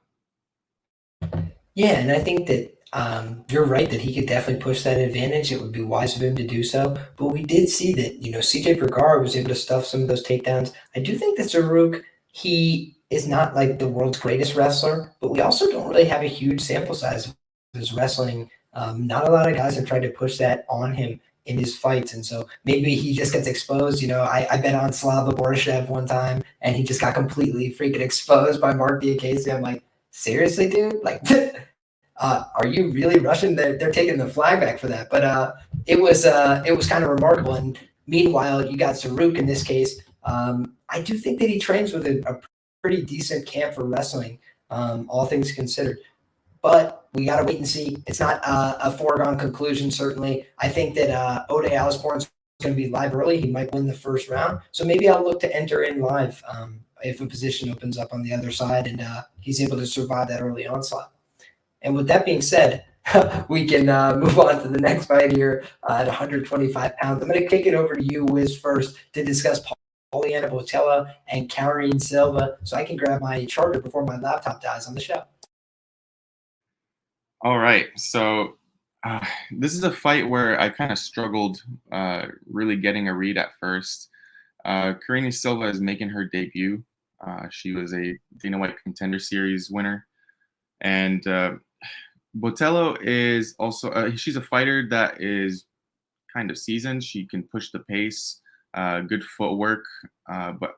Yeah, and I think that you're right that he could definitely push that advantage. It would be wise of him to do so. But we did see that, CJ Vergara was able to stuff some of those takedowns. I do think that Zaruk, he is not like the world's greatest wrestler, but we also don't really have a huge sample size of his wrestling. Not a lot of guys have tried to push that on him in his fights. And so maybe he just gets exposed. I bet on Slava Borishev one time, and he just got completely freaking exposed by Mark Diakase. I'm like, seriously, dude? Like, are you really Russian? They're taking the flag back for that. But it was kind of remarkable. And meanwhile, you got Zaruk in this case. I do think that he trains with a pretty decent camp for wrestling, all things considered. But we got to wait and see. It's not a foregone conclusion, certainly. I think that Ode Osborne's going to be live early. He might win the first round. So maybe I'll look to enter in live if a position opens up on the other side and he's able to survive that early onslaught. And with that being said, we can move on to the next fight here at 125 pounds. I'm going to kick it over to you, Wiz, first to discuss Poliana Botelho and Karine Silva so I can grab my charger before my laptop dies on the show. All right. So this is a fight where I kind of struggled really getting a read at first. Karine Silva is making her debut. She was a Dana White Contender Series winner. And Botelho is also she's a fighter that is kind of seasoned. She can push the pace, good footwork. But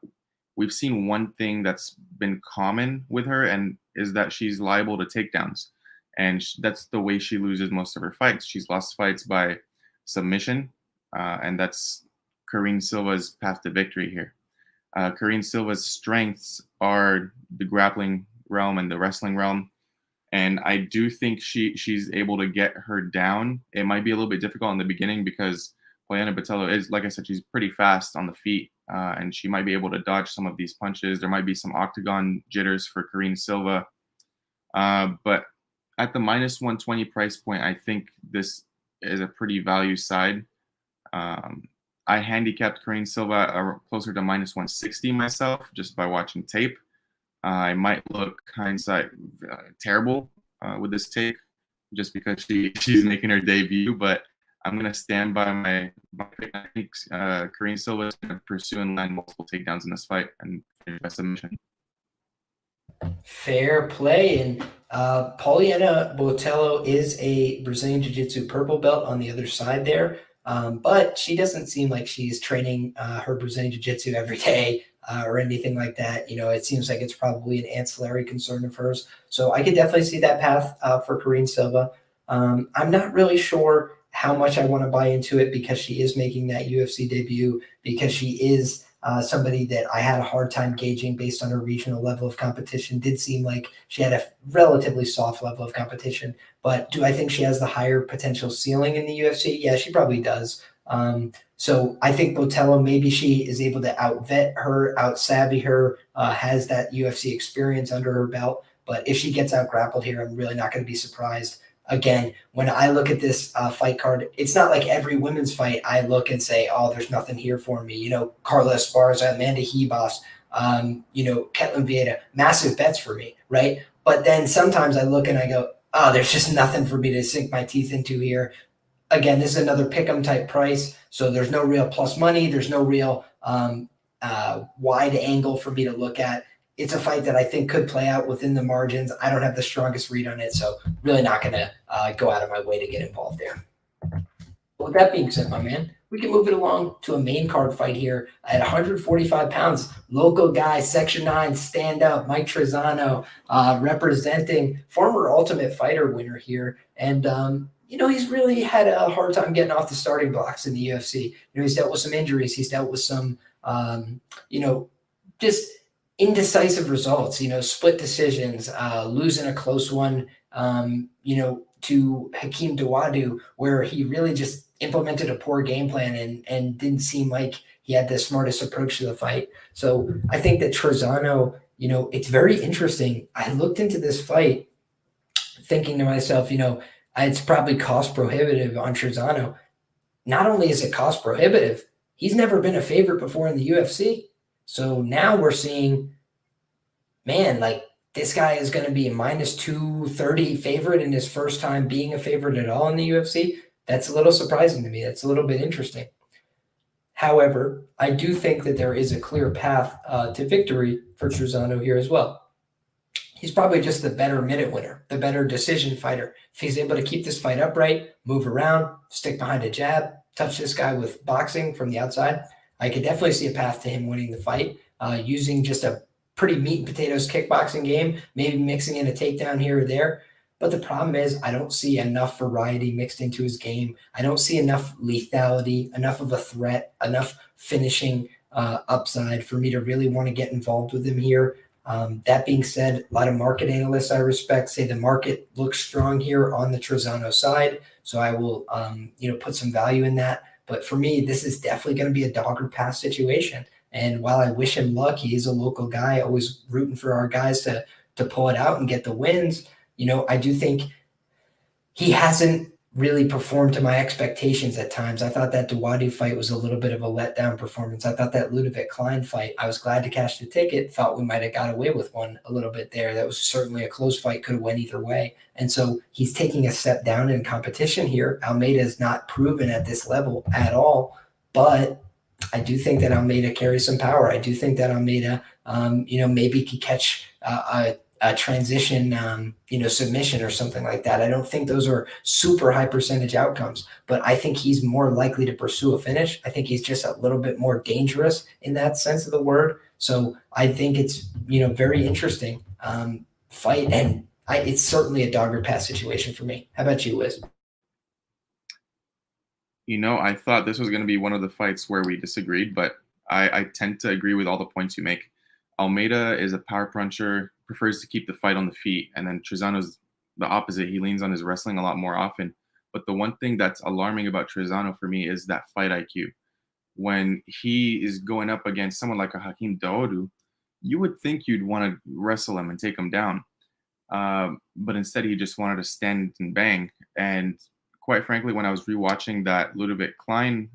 we've seen one thing that's been common with her, and is that she's liable to takedowns. And that's the way she loses most of her fights. She's lost fights by submission, and that's Karine Silva's path to victory here. Karine Silva's strengths are the grappling realm and the wrestling realm. And I do think she's able to get her down. It might be a little bit difficult in the beginning because Poliana Botelho is, like I said, she's pretty fast on the feet, and she might be able to dodge some of these punches. There might be some octagon jitters for Karine Silva. But at the minus 120 price point, I think this is a pretty value side. I handicapped Karine Silva closer to minus 160 myself just by watching tape. I might look hindsight terrible with this take just because she's making her debut, but I'm going to stand by my pick. I think Karine Silva is going to pursue and land multiple takedowns in this fight and finish by submission. Fair play. And Poliana Botelho is a Brazilian Jiu-Jitsu purple belt on the other side there. But she doesn't seem like she's training her Brazilian Jiu-Jitsu every day or anything like that. It seems like it's probably an ancillary concern of hers. So I could definitely see that path for Karine Silva. I'm not really sure how much I want to buy into it because she is making that UFC debut, because she is somebody that I had a hard time gauging based on her regional level of competition. Did seem like she had a relatively soft level of competition, but do I think she has the higher potential ceiling in the UFC? Yeah, she probably does. So I think Botelho, maybe she is able to outvet her, out-savvy her, has that UFC experience under her belt. But if she gets out-grappled here, I'm really not going to be surprised. Again, when I look at this fight card, it's not like every women's fight I look and say, oh, there's nothing here for me. Carla Esparza, Amanda Hebos, Ketlin Vieira, massive bets for me, right? But then sometimes I look and I go, oh, there's just nothing for me to sink my teeth into here. again, this is another pick'em type price, so there's no real plus money. There's no real wide angle for me to look at. It's a fight that I think could play out within the margins. I don't have the strongest read on it, so really not going to go out of my way to get involved there. But with that being said, my man, we can move it along to a main card fight here at 145 pounds. Local guy, Section 9, stand up, Mike Trizano, representing former Ultimate Fighter winner here. And, he's really had a hard time getting off the starting blocks in the UFC. He's dealt with some injuries. He's dealt with some, just indecisive results, split decisions, losing a close one, to Hakeem Dawodu, where he really just implemented a poor game plan and didn't seem like he had the smartest approach to the fight. So I think that Trizano, it's very interesting. I looked into this fight thinking to myself, it's probably cost prohibitive on Trizano. Not only is it cost prohibitive, he's never been a favorite before in the UFC. So now we're seeing, man, like this guy is going to be a minus 230 favorite in his first time being a favorite at all in the UFC. That's a little surprising to me. That's a little bit interesting. However, I do think that there is a clear path to victory for Trizano here as well. He's probably just the better minute winner, the better decision fighter. If he's able to keep this fight upright, move around, stick behind a jab, touch this guy with boxing from the outside, I could definitely see a path to him winning the fight using just a pretty meat and potatoes kickboxing game, maybe mixing in a takedown here or there. But the problem is I don't see enough variety mixed into his game. I don't see enough lethality, enough of a threat, enough finishing upside for me to really want to get involved with him here. That being said, a lot of market analysts I respect say the market looks strong here on the Trizano side. So I will, put some value in that. But for me, this is definitely going to be a dog or pass situation. And while I wish him luck, he is a local guy, always rooting for our guys to pull it out and get the wins. I do think he hasn't really performed to my expectations at times. I thought that Dawodu fight was a little bit of a letdown performance. I thought that Ludovic Klein fight, I was glad to cash the ticket, thought we might have got away with one a little bit there. That was certainly a close fight, could have went either way. And so he's taking a step down in competition here. Almeida is not proven at this level at all, but I do think that Almeida carries some power. I do think that Almeida, maybe could catch a transition, submission or something like that. I don't think those are super high percentage outcomes, but I think he's more likely to pursue a finish. I think he's just a little bit more dangerous in that sense of the word. So I think it's, very interesting fight, and it's certainly a dog or pass situation for me. How about you, Wiz? I thought this was going to be one of the fights where we disagreed, but I tend to agree with all the points you make. Almeida is a power puncher, prefers to keep the fight on the feet, and then Trizano's the opposite. He leans on his wrestling a lot more often. But the one thing that's alarming about Trizano for me is that fight IQ. When he is going up against someone like a Hakeem Dawodu, you would think you'd want to wrestle him and take him down. But instead, he just wanted to stand and bang. And quite frankly, when I was rewatching that Ludovic Klein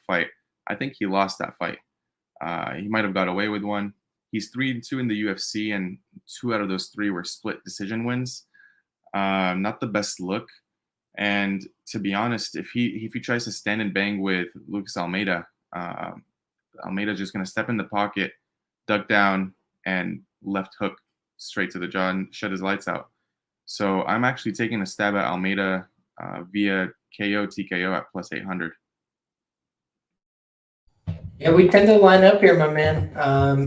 fight, I think he lost that fight. He might have got away with one. He's 3-2 in the UFC, and 2 out of those 3 were split decision wins. Not the best look. And to be honest, if he tries to stand and bang with Lucas Almeida, Almeida's just going to step in the pocket, duck down, and left hook straight to the jaw and shut his lights out. So I'm actually taking a stab at Almeida via KO, TKO at plus 800. Yeah, we tend to line up here, my man.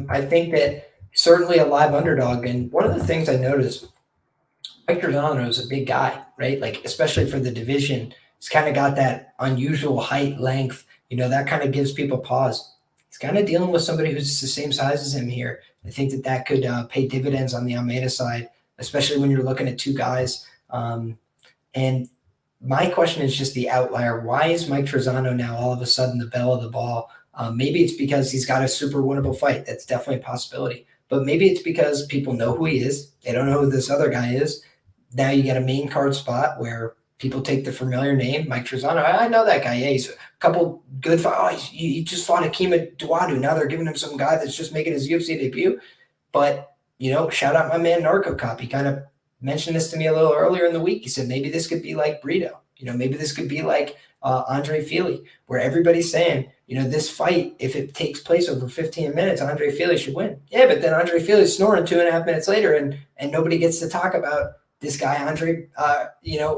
I think that certainly a live underdog. And one of the things I noticed, Mike Trizano is a big guy, right? Like, especially for the division, he's kind of got that unusual height, length, that kind of gives people pause. He's kind of dealing with somebody who's the same size as him here. I think that could pay dividends on the Almeida side, especially when you're looking at 2 guys. And my question is just the outlier. Why is Mike Trizano now all of a sudden the belle of the ball? Maybe it's because he's got a super winnable fight. That's definitely a possibility. But maybe it's because people know who he is. They don't know who this other guy is. Now you get a main card spot where people take the familiar name, Mike Trizano. I know that guy. Yeah, he's a couple good fights. Oh, he just fought Hakeem Dawodu. Now they're giving him some guy that's just making his UFC debut. But, shout out my man Narco Cop. He kind of mentioned this to me a little earlier in the week. He said maybe this could be like Brito. Maybe this could be like Andre Fili, where everybody's saying, this fight, if it takes place over 15 minutes, Andre Fili should win. Yeah, but then Andre Fili's snoring 2.5 minutes later, and nobody gets to talk about this guy, Andre,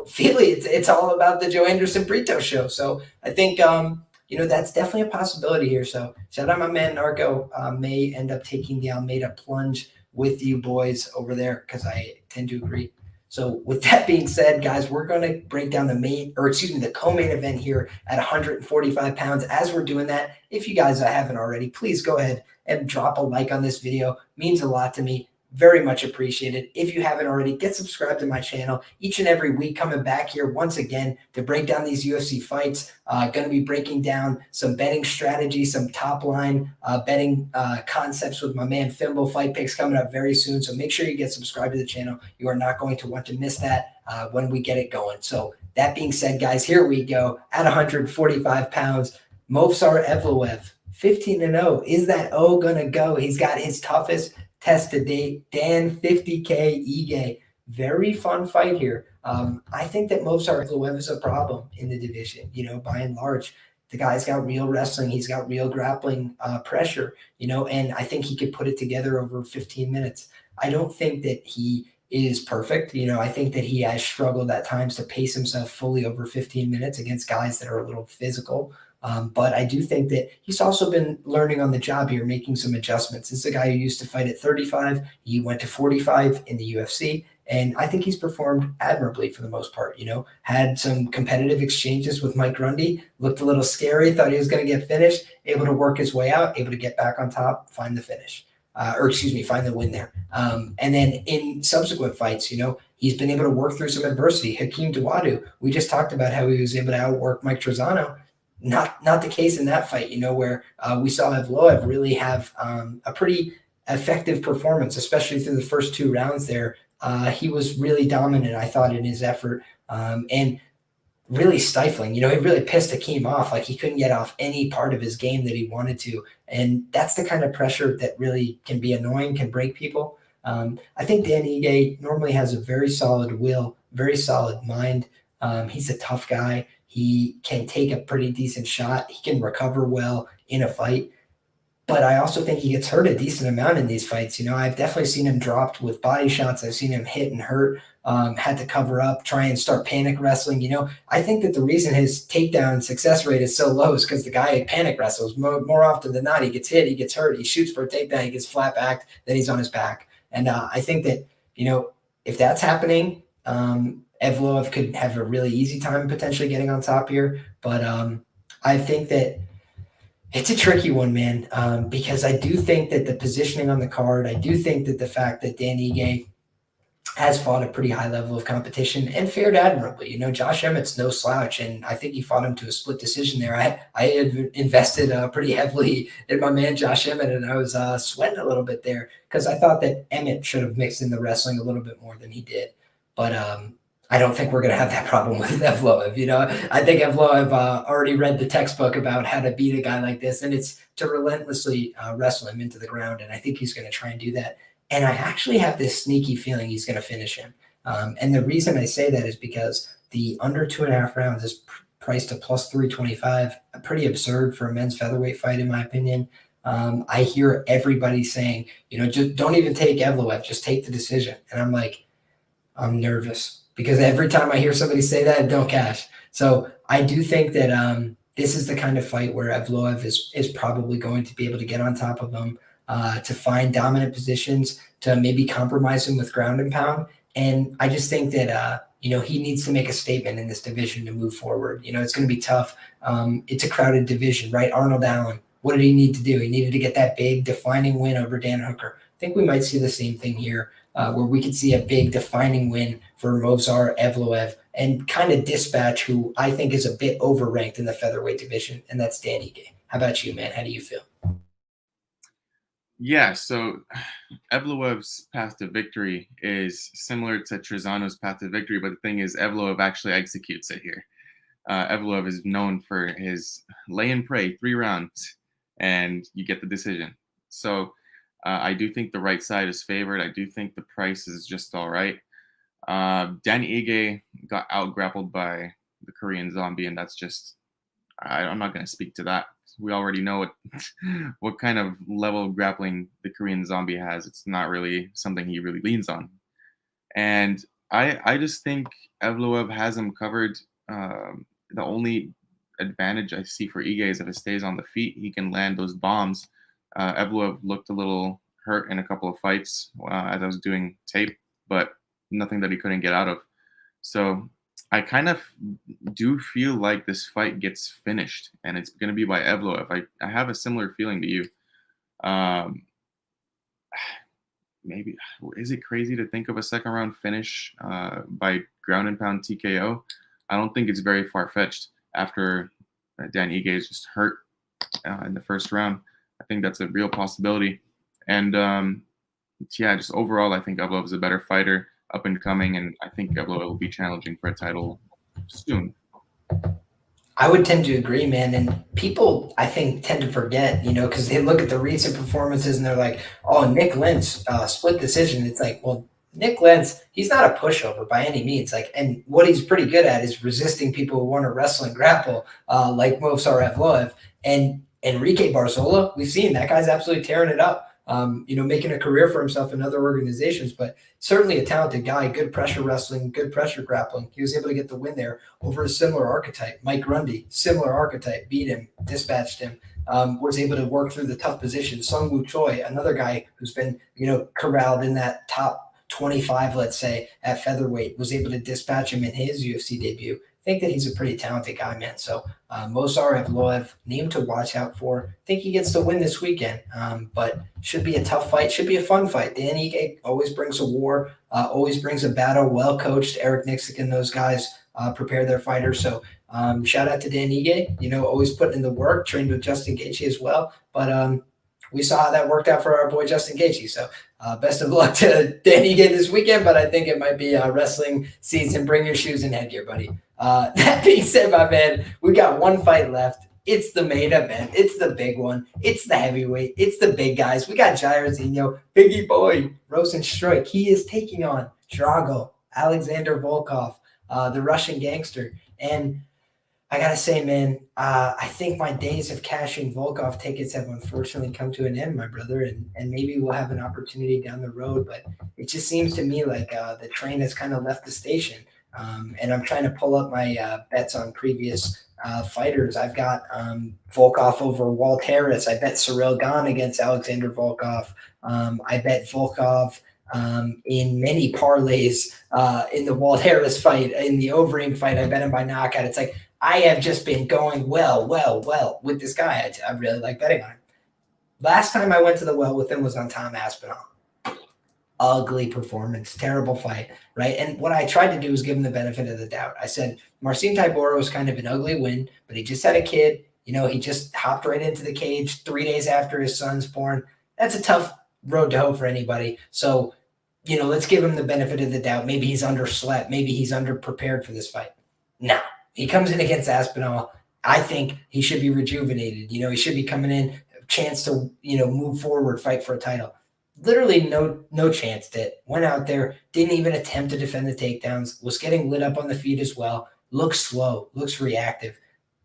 Fili. It's all about the Joe Anderson Brito show. So I think, that's definitely a possibility here. So shout out my man Narco. May end up taking the Almeida plunge with you boys over there, because I tend to agree. So with that being said, guys, we're going to break down the co-main event here at 145 pounds. As we're doing that, if you guys haven't already, please go ahead and drop a like on this video. It means a lot to me. Very much appreciated. If you haven't already, get subscribed to my channel. Each and every week, coming back here once again to break down these UFC fights. Going to be breaking down some betting strategy, some top line betting concepts with my man Fimble. Fight picks coming up very soon. So make sure you get subscribed to the channel. You are not going to want to miss that when we get it going. So that being said, guys, here we go at 145 pounds. Movsar Evloev, 15-0. Is that O gonna go? He's got his toughest test to date. Dan 50K Ige. Very fun fight here. I think that Movsar Evloev is a problem in the division. By and large, the guy's got real wrestling. He's got real grappling pressure, and I think he could put it together over 15 minutes. I don't think that he is perfect. I think that he has struggled at times to pace himself fully over 15 minutes against guys that are a little physical. But I do think that he's also been learning on the job here, making some adjustments. This is a guy who used to fight at 35. He went to 45 in the UFC. And I think he's performed admirably for the most part. Had some competitive exchanges with Mike Grundy, looked a little scary, thought he was going to get finished, able to work his way out, able to get back on top, find the finish. Find the win there. And then in subsequent fights, he's been able to work through some adversity. Hakeem Dawodu, we just talked about how he was able to outwork Mike Trezano. Not the case in that fight, where we saw Evloev really have a pretty effective performance, especially through the first 2 rounds there. He was really dominant, I thought, in his effort, and really stifling. He really pissed Hakeem off. Like, he couldn't get off any part of his game that he wanted to. And that's the kind of pressure that really can be annoying, can break people. I think Dan Ige normally has a very solid will, very solid mind. He's a tough guy. He can take a pretty decent shot. He can recover well in a fight. But I also think he gets hurt a decent amount in these fights. I've definitely seen him dropped with body shots. I've seen him hit and hurt, had to cover up, try and start panic wrestling. I think that the reason his takedown success rate is so low is because the guy panic wrestles. More often than not, he gets hit, he gets hurt, he shoots for a takedown, he gets flat backed, then he's on his back. And I think that, if that's happening, Evloev could have a really easy time potentially getting on top here. But I think that it's a tricky one, man, because I do think that the positioning on the card, I do think that the fact that Dan Ige has fought a pretty high level of competition and fared admirably. Josh Emmett's no slouch, and I think he fought him to a split decision there. I had invested pretty heavily in my man Josh Emmett, and I was sweating a little bit there because I thought that Emmett should have mixed in the wrestling a little bit more than he did. But I don't think we're going to have that problem with Evloev. I think Evloev already read the textbook about how to beat a guy like this, and it's to relentlessly wrestle him into the ground. And I think he's going to try and do that. And I actually have this sneaky feeling he's going to finish him. And the reason I say that is because the under 2.5 rounds is priced at plus 325, pretty absurd for a men's featherweight fight, in my opinion. I hear everybody saying, just don't even take Evloev, just take the decision. And I'm like, I'm nervous because every time I hear somebody say that, don't cash. So I do think that this is the kind of fight where Evloev is probably going to be able to get on top of him, to find dominant positions, to maybe compromise him with ground and pound. And I just think that, he needs to make a statement in this division to move forward. It's going to be tough. It's a crowded division, right? Arnold Allen, what did he need to do? He needed to get that big defining win over Dan Hooker. I think we might see the same thing here, where we could see a big defining win for Movsar Evloev and kind of dispatch who I think is a bit overranked in the featherweight division, and that's Dan Ige. How about you, man? How do you feel? Yeah, so Evloev's path to victory is similar to Trezano's path to victory, but the thing is, Evloev actually executes it here. Evloev is known for his lay and pray 3 rounds, and you get the decision. So I do think the right side is favored. I do think the price is just all right. Dan Ige got out-grappled by the Korean Zombie, and that's just I'm not going to speak to that. We already know what what kind of level of grappling the Korean Zombie has. It's not really something he really leans on, and I just think Evloev has him covered. The only advantage I see for Ige is if it stays on the feet, he can land those bombs. Evloev looked a little hurt in a couple of fights as I was doing tape, but nothing that he couldn't get out of. So I kind of do feel like this fight gets finished, and it's going to be by Evloev. I have a similar feeling to you. Um, Maybe is it crazy to think of a second round finish by ground and pound TKO? I don't think it's very far fetched after Dan Ige is just hurt in the first round. I think that's a real possibility. And yeah, just overall, I think Evloev is a better fighter, up and coming, and I think Evloev will be challenging for a title soon. I would tend to agree, man. And people, I think, tend to forget, because they look at the recent performances and they're like, oh, Nick Lentz, split decision. It's like, well, Nick Lentz, he's not a pushover by any means. Like, and what he's pretty good at is resisting people who want to wrestle and grapple, like Movsar Evloev. And Enrique Barzola, we've seen that guy's absolutely tearing it up. Making a career for himself in other organizations, but certainly a talented guy, good pressure wrestling, good pressure grappling. He was able to get the win there over a similar archetype. Mike Grundy, similar archetype, beat him, dispatched him, was able to work through the tough positions. Sung Woo Choi, another guy who's been, corralled in that top 25, let's say, at featherweight, was able to dispatch him in his UFC debut. I think that he's a pretty talented guy, man. So Movsar Evloev, name to watch out for. I think he gets the win this weekend, but should be a tough fight. Should be a fun fight. Dan Ige always brings a war, always brings a battle. Well coached. Eric Nixick and those guys prepare their fighters. So shout out to Dan Ige. Always putting in the work. Trained with Justin Gaethje as well. But we saw how that worked out for our boy Justin Gaethje. So best of luck to Dan Ige this weekend. But I think it might be wrestling season. Bring your shoes and headgear, buddy. That being said, my man, we got one fight left. It's the main event. It's the big one. It's the heavyweight. It's the big guys. We got Jairzinho, Biggie Boy, Rozenstruik. He is taking on Drago, Alexander Volkov, the Russian gangster. And I got to say, man, I think my days of cashing Volkov tickets have unfortunately come to an end, my brother, and maybe we'll have an opportunity down the road. But it just seems to me like the train has kind of left the station. And I'm trying to pull up my bets on previous fighters. I've got Volkov over Walt Harris. I bet Cyril Gane against Alexander Volkov. I bet Volkov in many parlays in the Walt Harris fight. In the Overeem fight, I bet him by knockout. It's like I have just been going well with this guy. I really like betting on him. Last time I went to the well with him was on Tom Aspinall. Ugly performance, terrible fight, right? And what I tried to do was give him the benefit of the doubt. I said, Marcin Tybura was kind of an ugly win, but he just had a kid. He just hopped right into the cage 3 days after his son's born. That's a tough road to hoe for anybody. So, let's give him the benefit of the doubt. Maybe he's underslept. Maybe he's underprepared for this fight. No, he comes in against Aspinall. I think he should be rejuvenated. He should be coming in, a chance to, move forward, fight for a title. Literally no chance to it. Went out there, didn't even attempt to defend the takedowns, was getting lit up on the feet as well, looks slow, looks reactive.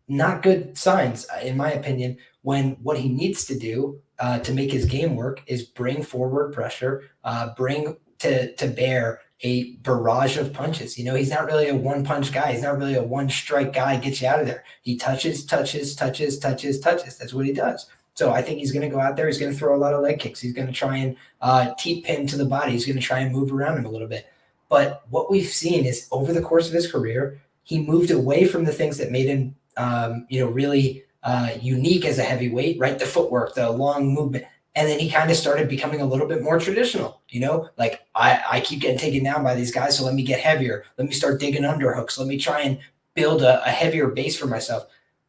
Not good signs, in my opinion, when what he needs to do to make his game work is bring forward pressure, bring to bear a barrage of punches. He's not really a one-punch guy. He's not really a one-strike guy, gets you out of there. He touches. That's what he does. So I think he's going to go out there. He's going to throw a lot of leg kicks. He's going to try and teep him to the body. He's going to try and move around him a little bit. But what we've seen is over the course of his career, he moved away from the things that made him, really unique as a heavyweight, right? The footwork, the long movement. And then he kind of started becoming a little bit more traditional, like I keep getting taken down by these guys. So let me get heavier. Let me start digging underhooks. Let me try and build a heavier base for myself.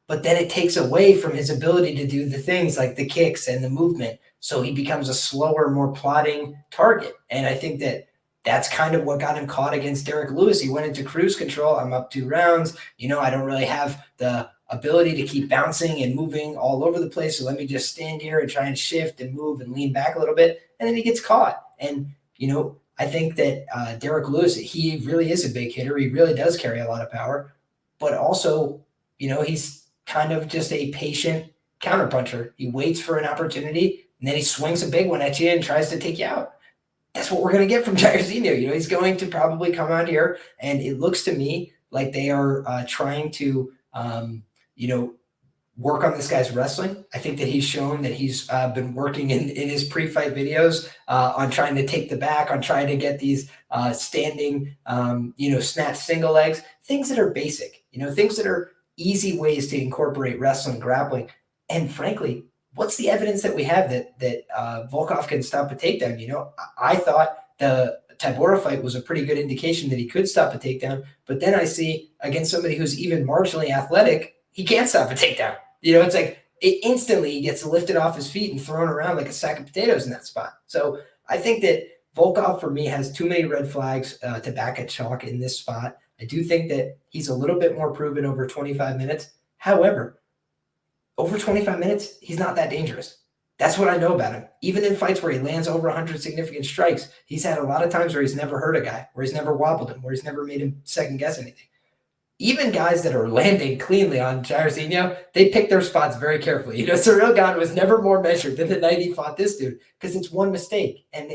But then it takes away from his ability to do the things like the kicks and the movement. So he becomes a slower, more plodding target. And I think that's kind of what got him caught against Derek Lewis. He went into cruise control. I'm up 2 rounds. I don't really have the ability to keep bouncing and moving all over the place. So let me just stand here and try and shift and move and lean back a little bit. And then he gets caught. And, I think that Derek Lewis, he really is a big hitter. He really does carry a lot of power. but also, he's kind of just a patient counterpuncher. He waits for an opportunity, and then he swings a big one at you and tries to take you out. That's what we're going to get from Jairzinho. He's going to probably come out here, and it looks to me like they are trying to, work on this guy's wrestling. I think that he's shown that he's been working in his pre-fight videos on trying to take the back, on trying to get these standing, snatch single legs, things that are basic, things that are easy ways to incorporate wrestling, grappling. And frankly, what's the evidence that we have that Volkov can stop a takedown? I thought the Tybura fight was a pretty good indication that he could stop a takedown, but then I see against somebody who's even marginally athletic, he can't stop a takedown. It's like instantly he gets lifted off his feet and thrown around like a sack of potatoes in that spot. So I think that Volkov, for me, has too many red flags to back a chalk in this spot. I do think that he's a little bit more proven over 25 minutes. However, over 25 minutes, he's not that dangerous. That's what I know about him. Even in fights where he lands over 100 significant strikes, he's had a lot of times where he's never hurt a guy, where he's never wobbled him, where he's never made him second guess anything. Even guys that are landing cleanly on Jairzinho, they pick their spots very carefully. Cyril Gane was never more measured than the night he fought this dude, because it's one mistake and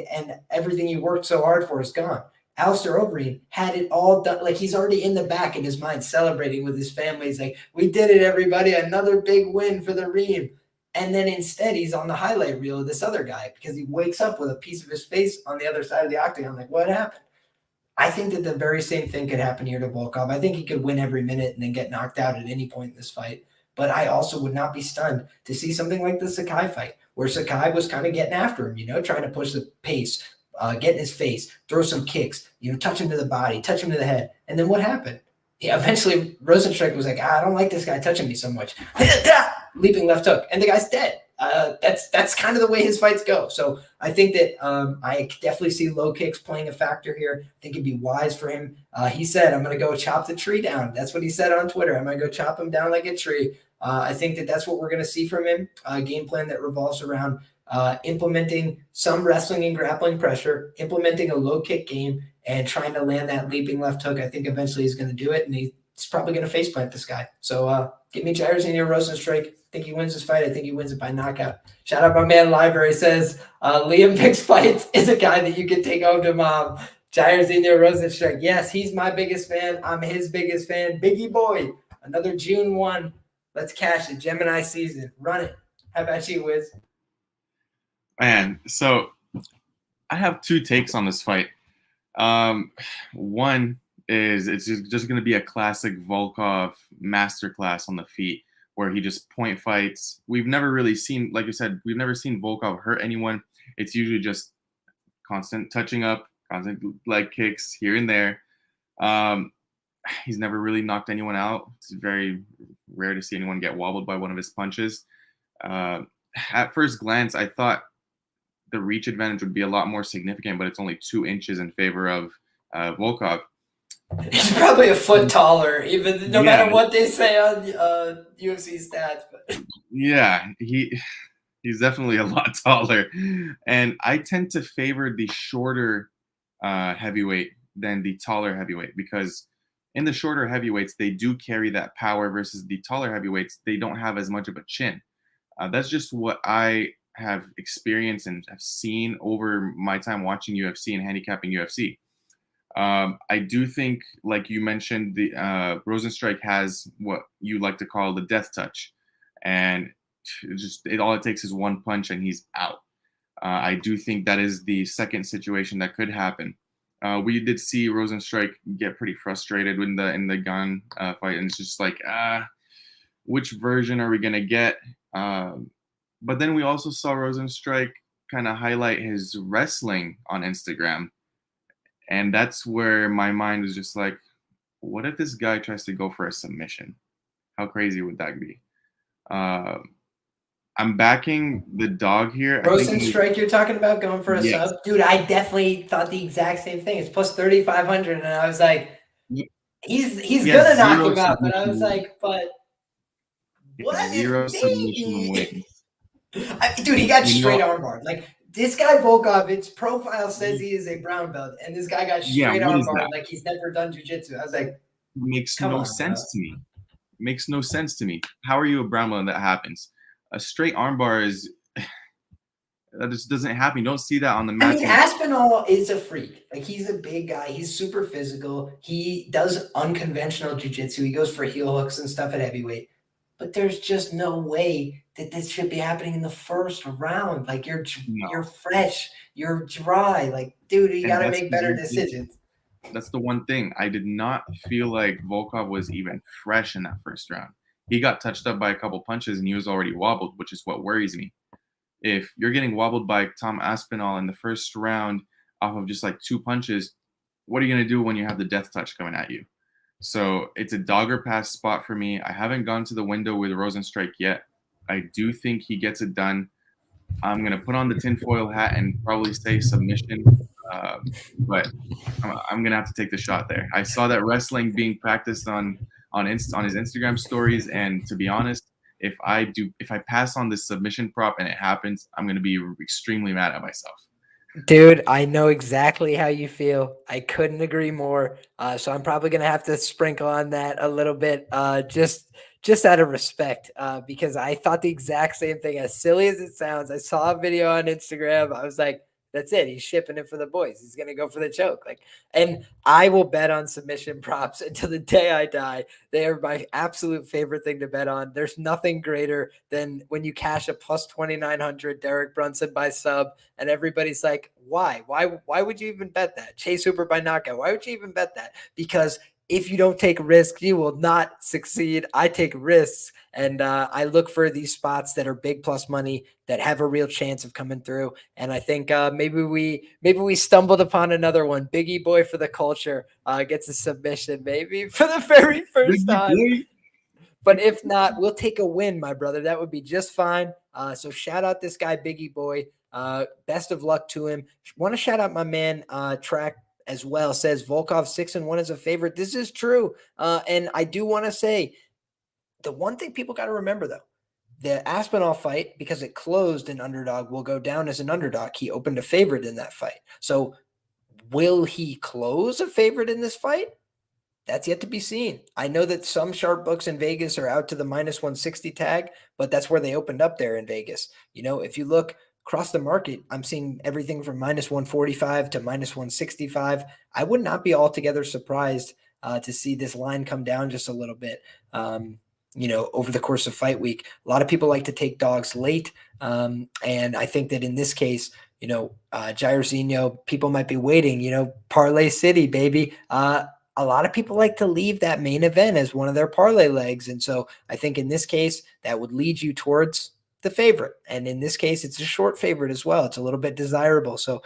everything he worked so hard for is gone. Alistair Overeem had it all done. Like, he's already in the back in his mind celebrating with his family. He's like, we did it, everybody. Another big win for the Reem. And then instead he's on the highlight reel of this other guy because he wakes up with a piece of his face on the other side of the octagon. Like, what happened? I think that the very same thing could happen here to Volkov. I think he could win every minute and then get knocked out at any point in this fight. But I also would not be stunned to see something like the Sakai fight, where Sakai was kind of getting after him, trying to push the pace, get in his face, throw some kicks, touch him to the body, touch him to the head. And then what happened? Yeah, eventually Rozenstruik was like, I don't like this guy touching me so much. Leaping left hook, and the guy's dead. That's kind of the way his fights go. So I think that I definitely see low kicks playing a factor here. I think it'd be wise for him. He said, I'm going to go chop the tree down. That's what he said on Twitter. I'm going to go chop him down like a tree. I think that that's what we're going to see from him. A game plan that revolves around implementing some wrestling and grappling pressure, implementing a low kick game, and trying to land that leaping left hook. I think eventually he's going to do it, and he's probably going to faceplant this guy. So give me Jairzinho Rozenstruik. I think he wins this fight. I think he wins it by knockout. Shout out my man Library says Liam Picks Fights is a guy that you can take home to mom. Jairzinho Rozenstruik. Yes, he's my biggest fan. I'm his biggest fan. Biggie boy. Another June 1. Let's cash it. Gemini season. Run it. How about you, Wiz? Man, so I have two takes on this fight. One is it's just going to be a classic Volkov masterclass on the feet, where he just point fights. We've never really seen, like you said, we've never seen Volkov hurt anyone. It's usually just constant touching up, constant leg kicks here and there. He's never really knocked anyone out. It's very rare to see anyone get wobbled by one of his punches. At first glance, I thought the reach advantage would be a lot more significant, but it's only 2 inches in favor of Volkov. He's probably a foot taller, even no matter what they say on UFC stats. But yeah, he's definitely a lot taller, and I tend to favor the shorter heavyweight than the taller heavyweight, because in the shorter heavyweights they do carry that power versus the taller heavyweights. They don't have as much of a chin. That's just what I have experienced and have seen over my time watching UFC and handicapping UFC. I do think, like you mentioned, the Rozenstruik has what you like to call the death touch, and all it takes is one punch and he's out. I do think that is the second situation that could happen. We did see Rozenstruik get pretty frustrated in the gun fight, and it's just like, which version are we gonna get? But then we also saw Rozenstruik kind of highlight his wrestling on Instagram. And that's where my mind was just like, what if this guy tries to go for a submission? How crazy would that be? I'm backing the dog here. Rozenstruik, you're talking about going for a sub? Dude, I definitely thought the exact same thing. It's plus 3,500, and I was like, he's gonna knock him out. But I was like, but what if maybe? Dude, he got straight armbar. Like, this guy Volkov, its profile says he is a brown belt, and this guy got straight armbar like he's never done jiu-jitsu. I was like, makes Come no on, bro. sense to me. Makes no sense to me. How are you a brown belt when that happens? A straight armbar is that just doesn't happen. You don't see that on the I mat. mean, Aspinall is a freak. Like, he's a big guy. He's super physical. He does unconventional jujitsu. He goes for heel hooks and stuff at heavyweight. But there's just no way that this should be happening in the first round. Like, you're No, fresh, you're dry. Like, dude, you and got to make better exactly decisions. that's the one thing. I did not feel like Volkov was even fresh in that first round. He got touched up by a couple punches and he was already wobbled, which is what worries me. If you're getting wobbled by Tom Aspinall in the first round off of just like 2 punches, what are you going to do when you have the death touch coming at you? So it's a dogger pass spot for me. I haven't gone to the window with Rozenstruik yet. I do think he gets it done. I'm going to put on the tinfoil hat and probably say submission, but I'm going to have to take the shot there. I saw that wrestling being practiced on his Instagram stories, and to be honest, if I pass on this submission prop and it happens, I'm going to be extremely mad at myself. Dude, I know exactly how you feel. I couldn't agree more. So I'm probably gonna have to sprinkle on that a little bit, just out of respect, because I thought the exact same thing. As silly as it sounds, I saw a video on Instagram. I was like, "That's it. He's shipping it for the boys. He's gonna go for the choke." Like, and I will bet on submission props until the day I die. They are my absolute favorite thing to bet on. There's nothing greater than when you cash a plus 2,900 Derek Brunson by sub. And everybody's like, why? Why would you even bet that? Chase Hooper by knockout. Why would you even bet that? Because if you don't take risks, you will not succeed. I take risks, and I look for these spots that are big plus money that have a real chance of coming through. And I think maybe we stumbled upon another one. Biggie Boy for the culture gets a submission, maybe for the very first time. But if not, we'll take a win, my brother. That would be just fine. So shout out this guy, Biggie Boy. Best of luck to him. Want to shout out my man, Track as well. Says Volkov 6-1 is a favorite. This is true. And I do want to say the one thing people got to remember, though, the Aspinall fight, because it closed an underdog, will go down as an underdog. He opened a favorite in that fight. So will he close a favorite in this fight? That's yet to be seen. I know that some sharp books in Vegas are out to the minus 160 tag, but that's where they opened up there in Vegas. You know, if you look across the market, I'm seeing everything from minus 145 to minus 165. I would not be altogether surprised to see this line come down just a little bit. Over the course of fight week, a lot of people like to take dogs late. And I think that in this case, Jairzinho, people might be waiting, Parlay City, baby. A lot of people like to leave that main event as one of their parlay legs. And so I think in this case, that would lead you towards the favorite. And in this case, it's a short favorite as well. It's a little bit desirable. So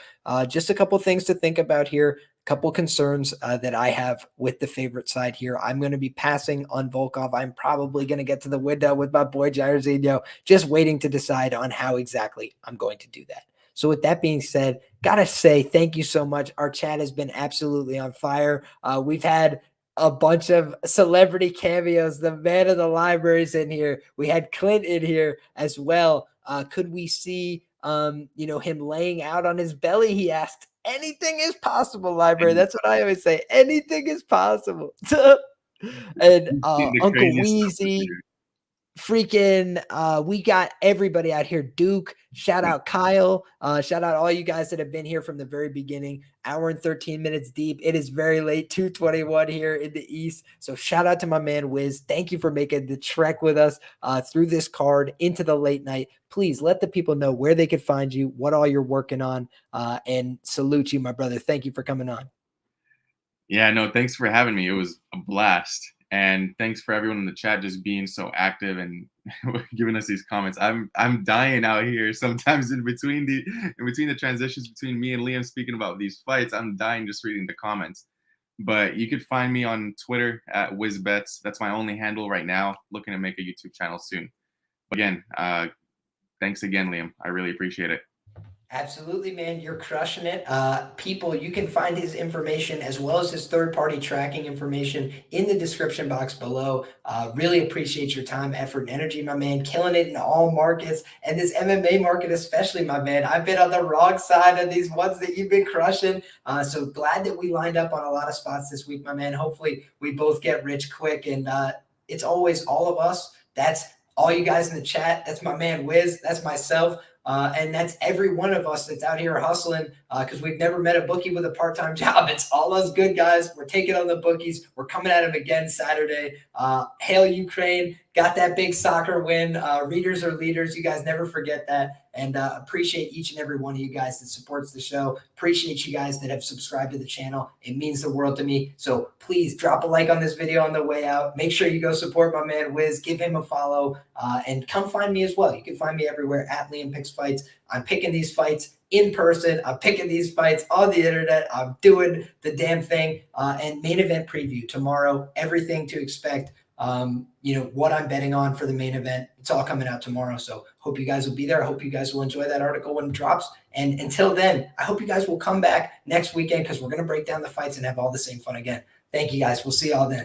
just a couple things to think about here. Couple concerns that I have with the favorite side here. I'm going to be passing on Volkov. I'm probably going to get to the window with my boy Jairzinho, just waiting to decide on how exactly I'm going to do that. So with that being said, gotta say thank you so much. Our chat has been absolutely on fire. We've had a bunch of celebrity cameos. The man of the library's in here. We had Clint in here as well. Could we see him laying out on his belly? He asked. Anything is possible, library. That's what I always say. Anything is possible. And The Uncle craziest stuff to Weezy, do. freaking we got everybody out here. Duke, shout out Kyle, shout out all you guys that have been here from the very beginning. Hour and 13 minutes deep. It is very late, 2:21 here in the East. So shout out to my man Wiz. Thank you for making the trek with us through this card into the late night. Please let the people know where they could find you, what all you're working on, and salute you, my brother. Thank you for coming on. Yeah, no, thanks for having me. It was a blast. And thanks for everyone in the chat just being so active and giving us these comments. I'm dying out here sometimes in between the transitions between me and Liam speaking about these fights. I'm dying just reading the comments. But you could find me on Twitter at Wizz Bets. That's my only handle right now. Looking to make a YouTube channel soon. But again, thanks again, Liam. I really appreciate it. Absolutely, man. You're crushing it. People, you can find his information as well as his third-party tracking information in the description box below. Really appreciate your time, effort, and energy, my man. Killing it in all markets, and this MMA market especially, my man. I've been on the wrong side of these ones that you've been crushing. So glad that we lined up on a lot of spots this week, my man. Hopefully we both get rich quick, and it's always all of us. That's all you guys in the chat. That's my man Wiz. That's myself. And that's every one of us that's out here hustling because we've never met a bookie with a part-time job. It's all us good guys. We're taking on the bookies. We're coming at them again Saturday. Hail Ukraine. Got that big soccer win. Readers are leaders. You guys never forget that. And appreciate each and every one of you guys that supports the show. Appreciate you guys that have subscribed to the channel. It means the world to me. So please drop a like on this video on the way out. Make sure you go support my man Wiz. Give him a follow and come find me as well. You can find me everywhere at Liam Picks Fights. I'm picking these fights in person. I'm picking these fights on the internet. I'm doing the damn thing. And main event preview tomorrow. Everything to expect. What I'm betting on for the main event. It's all coming out tomorrow. So hope you guys will be there. I hope you guys will enjoy that article when it drops. And until then, I hope you guys will come back next weekend because we're going to break down the fights and have all the same fun again. Thank you guys. We'll see y'all then.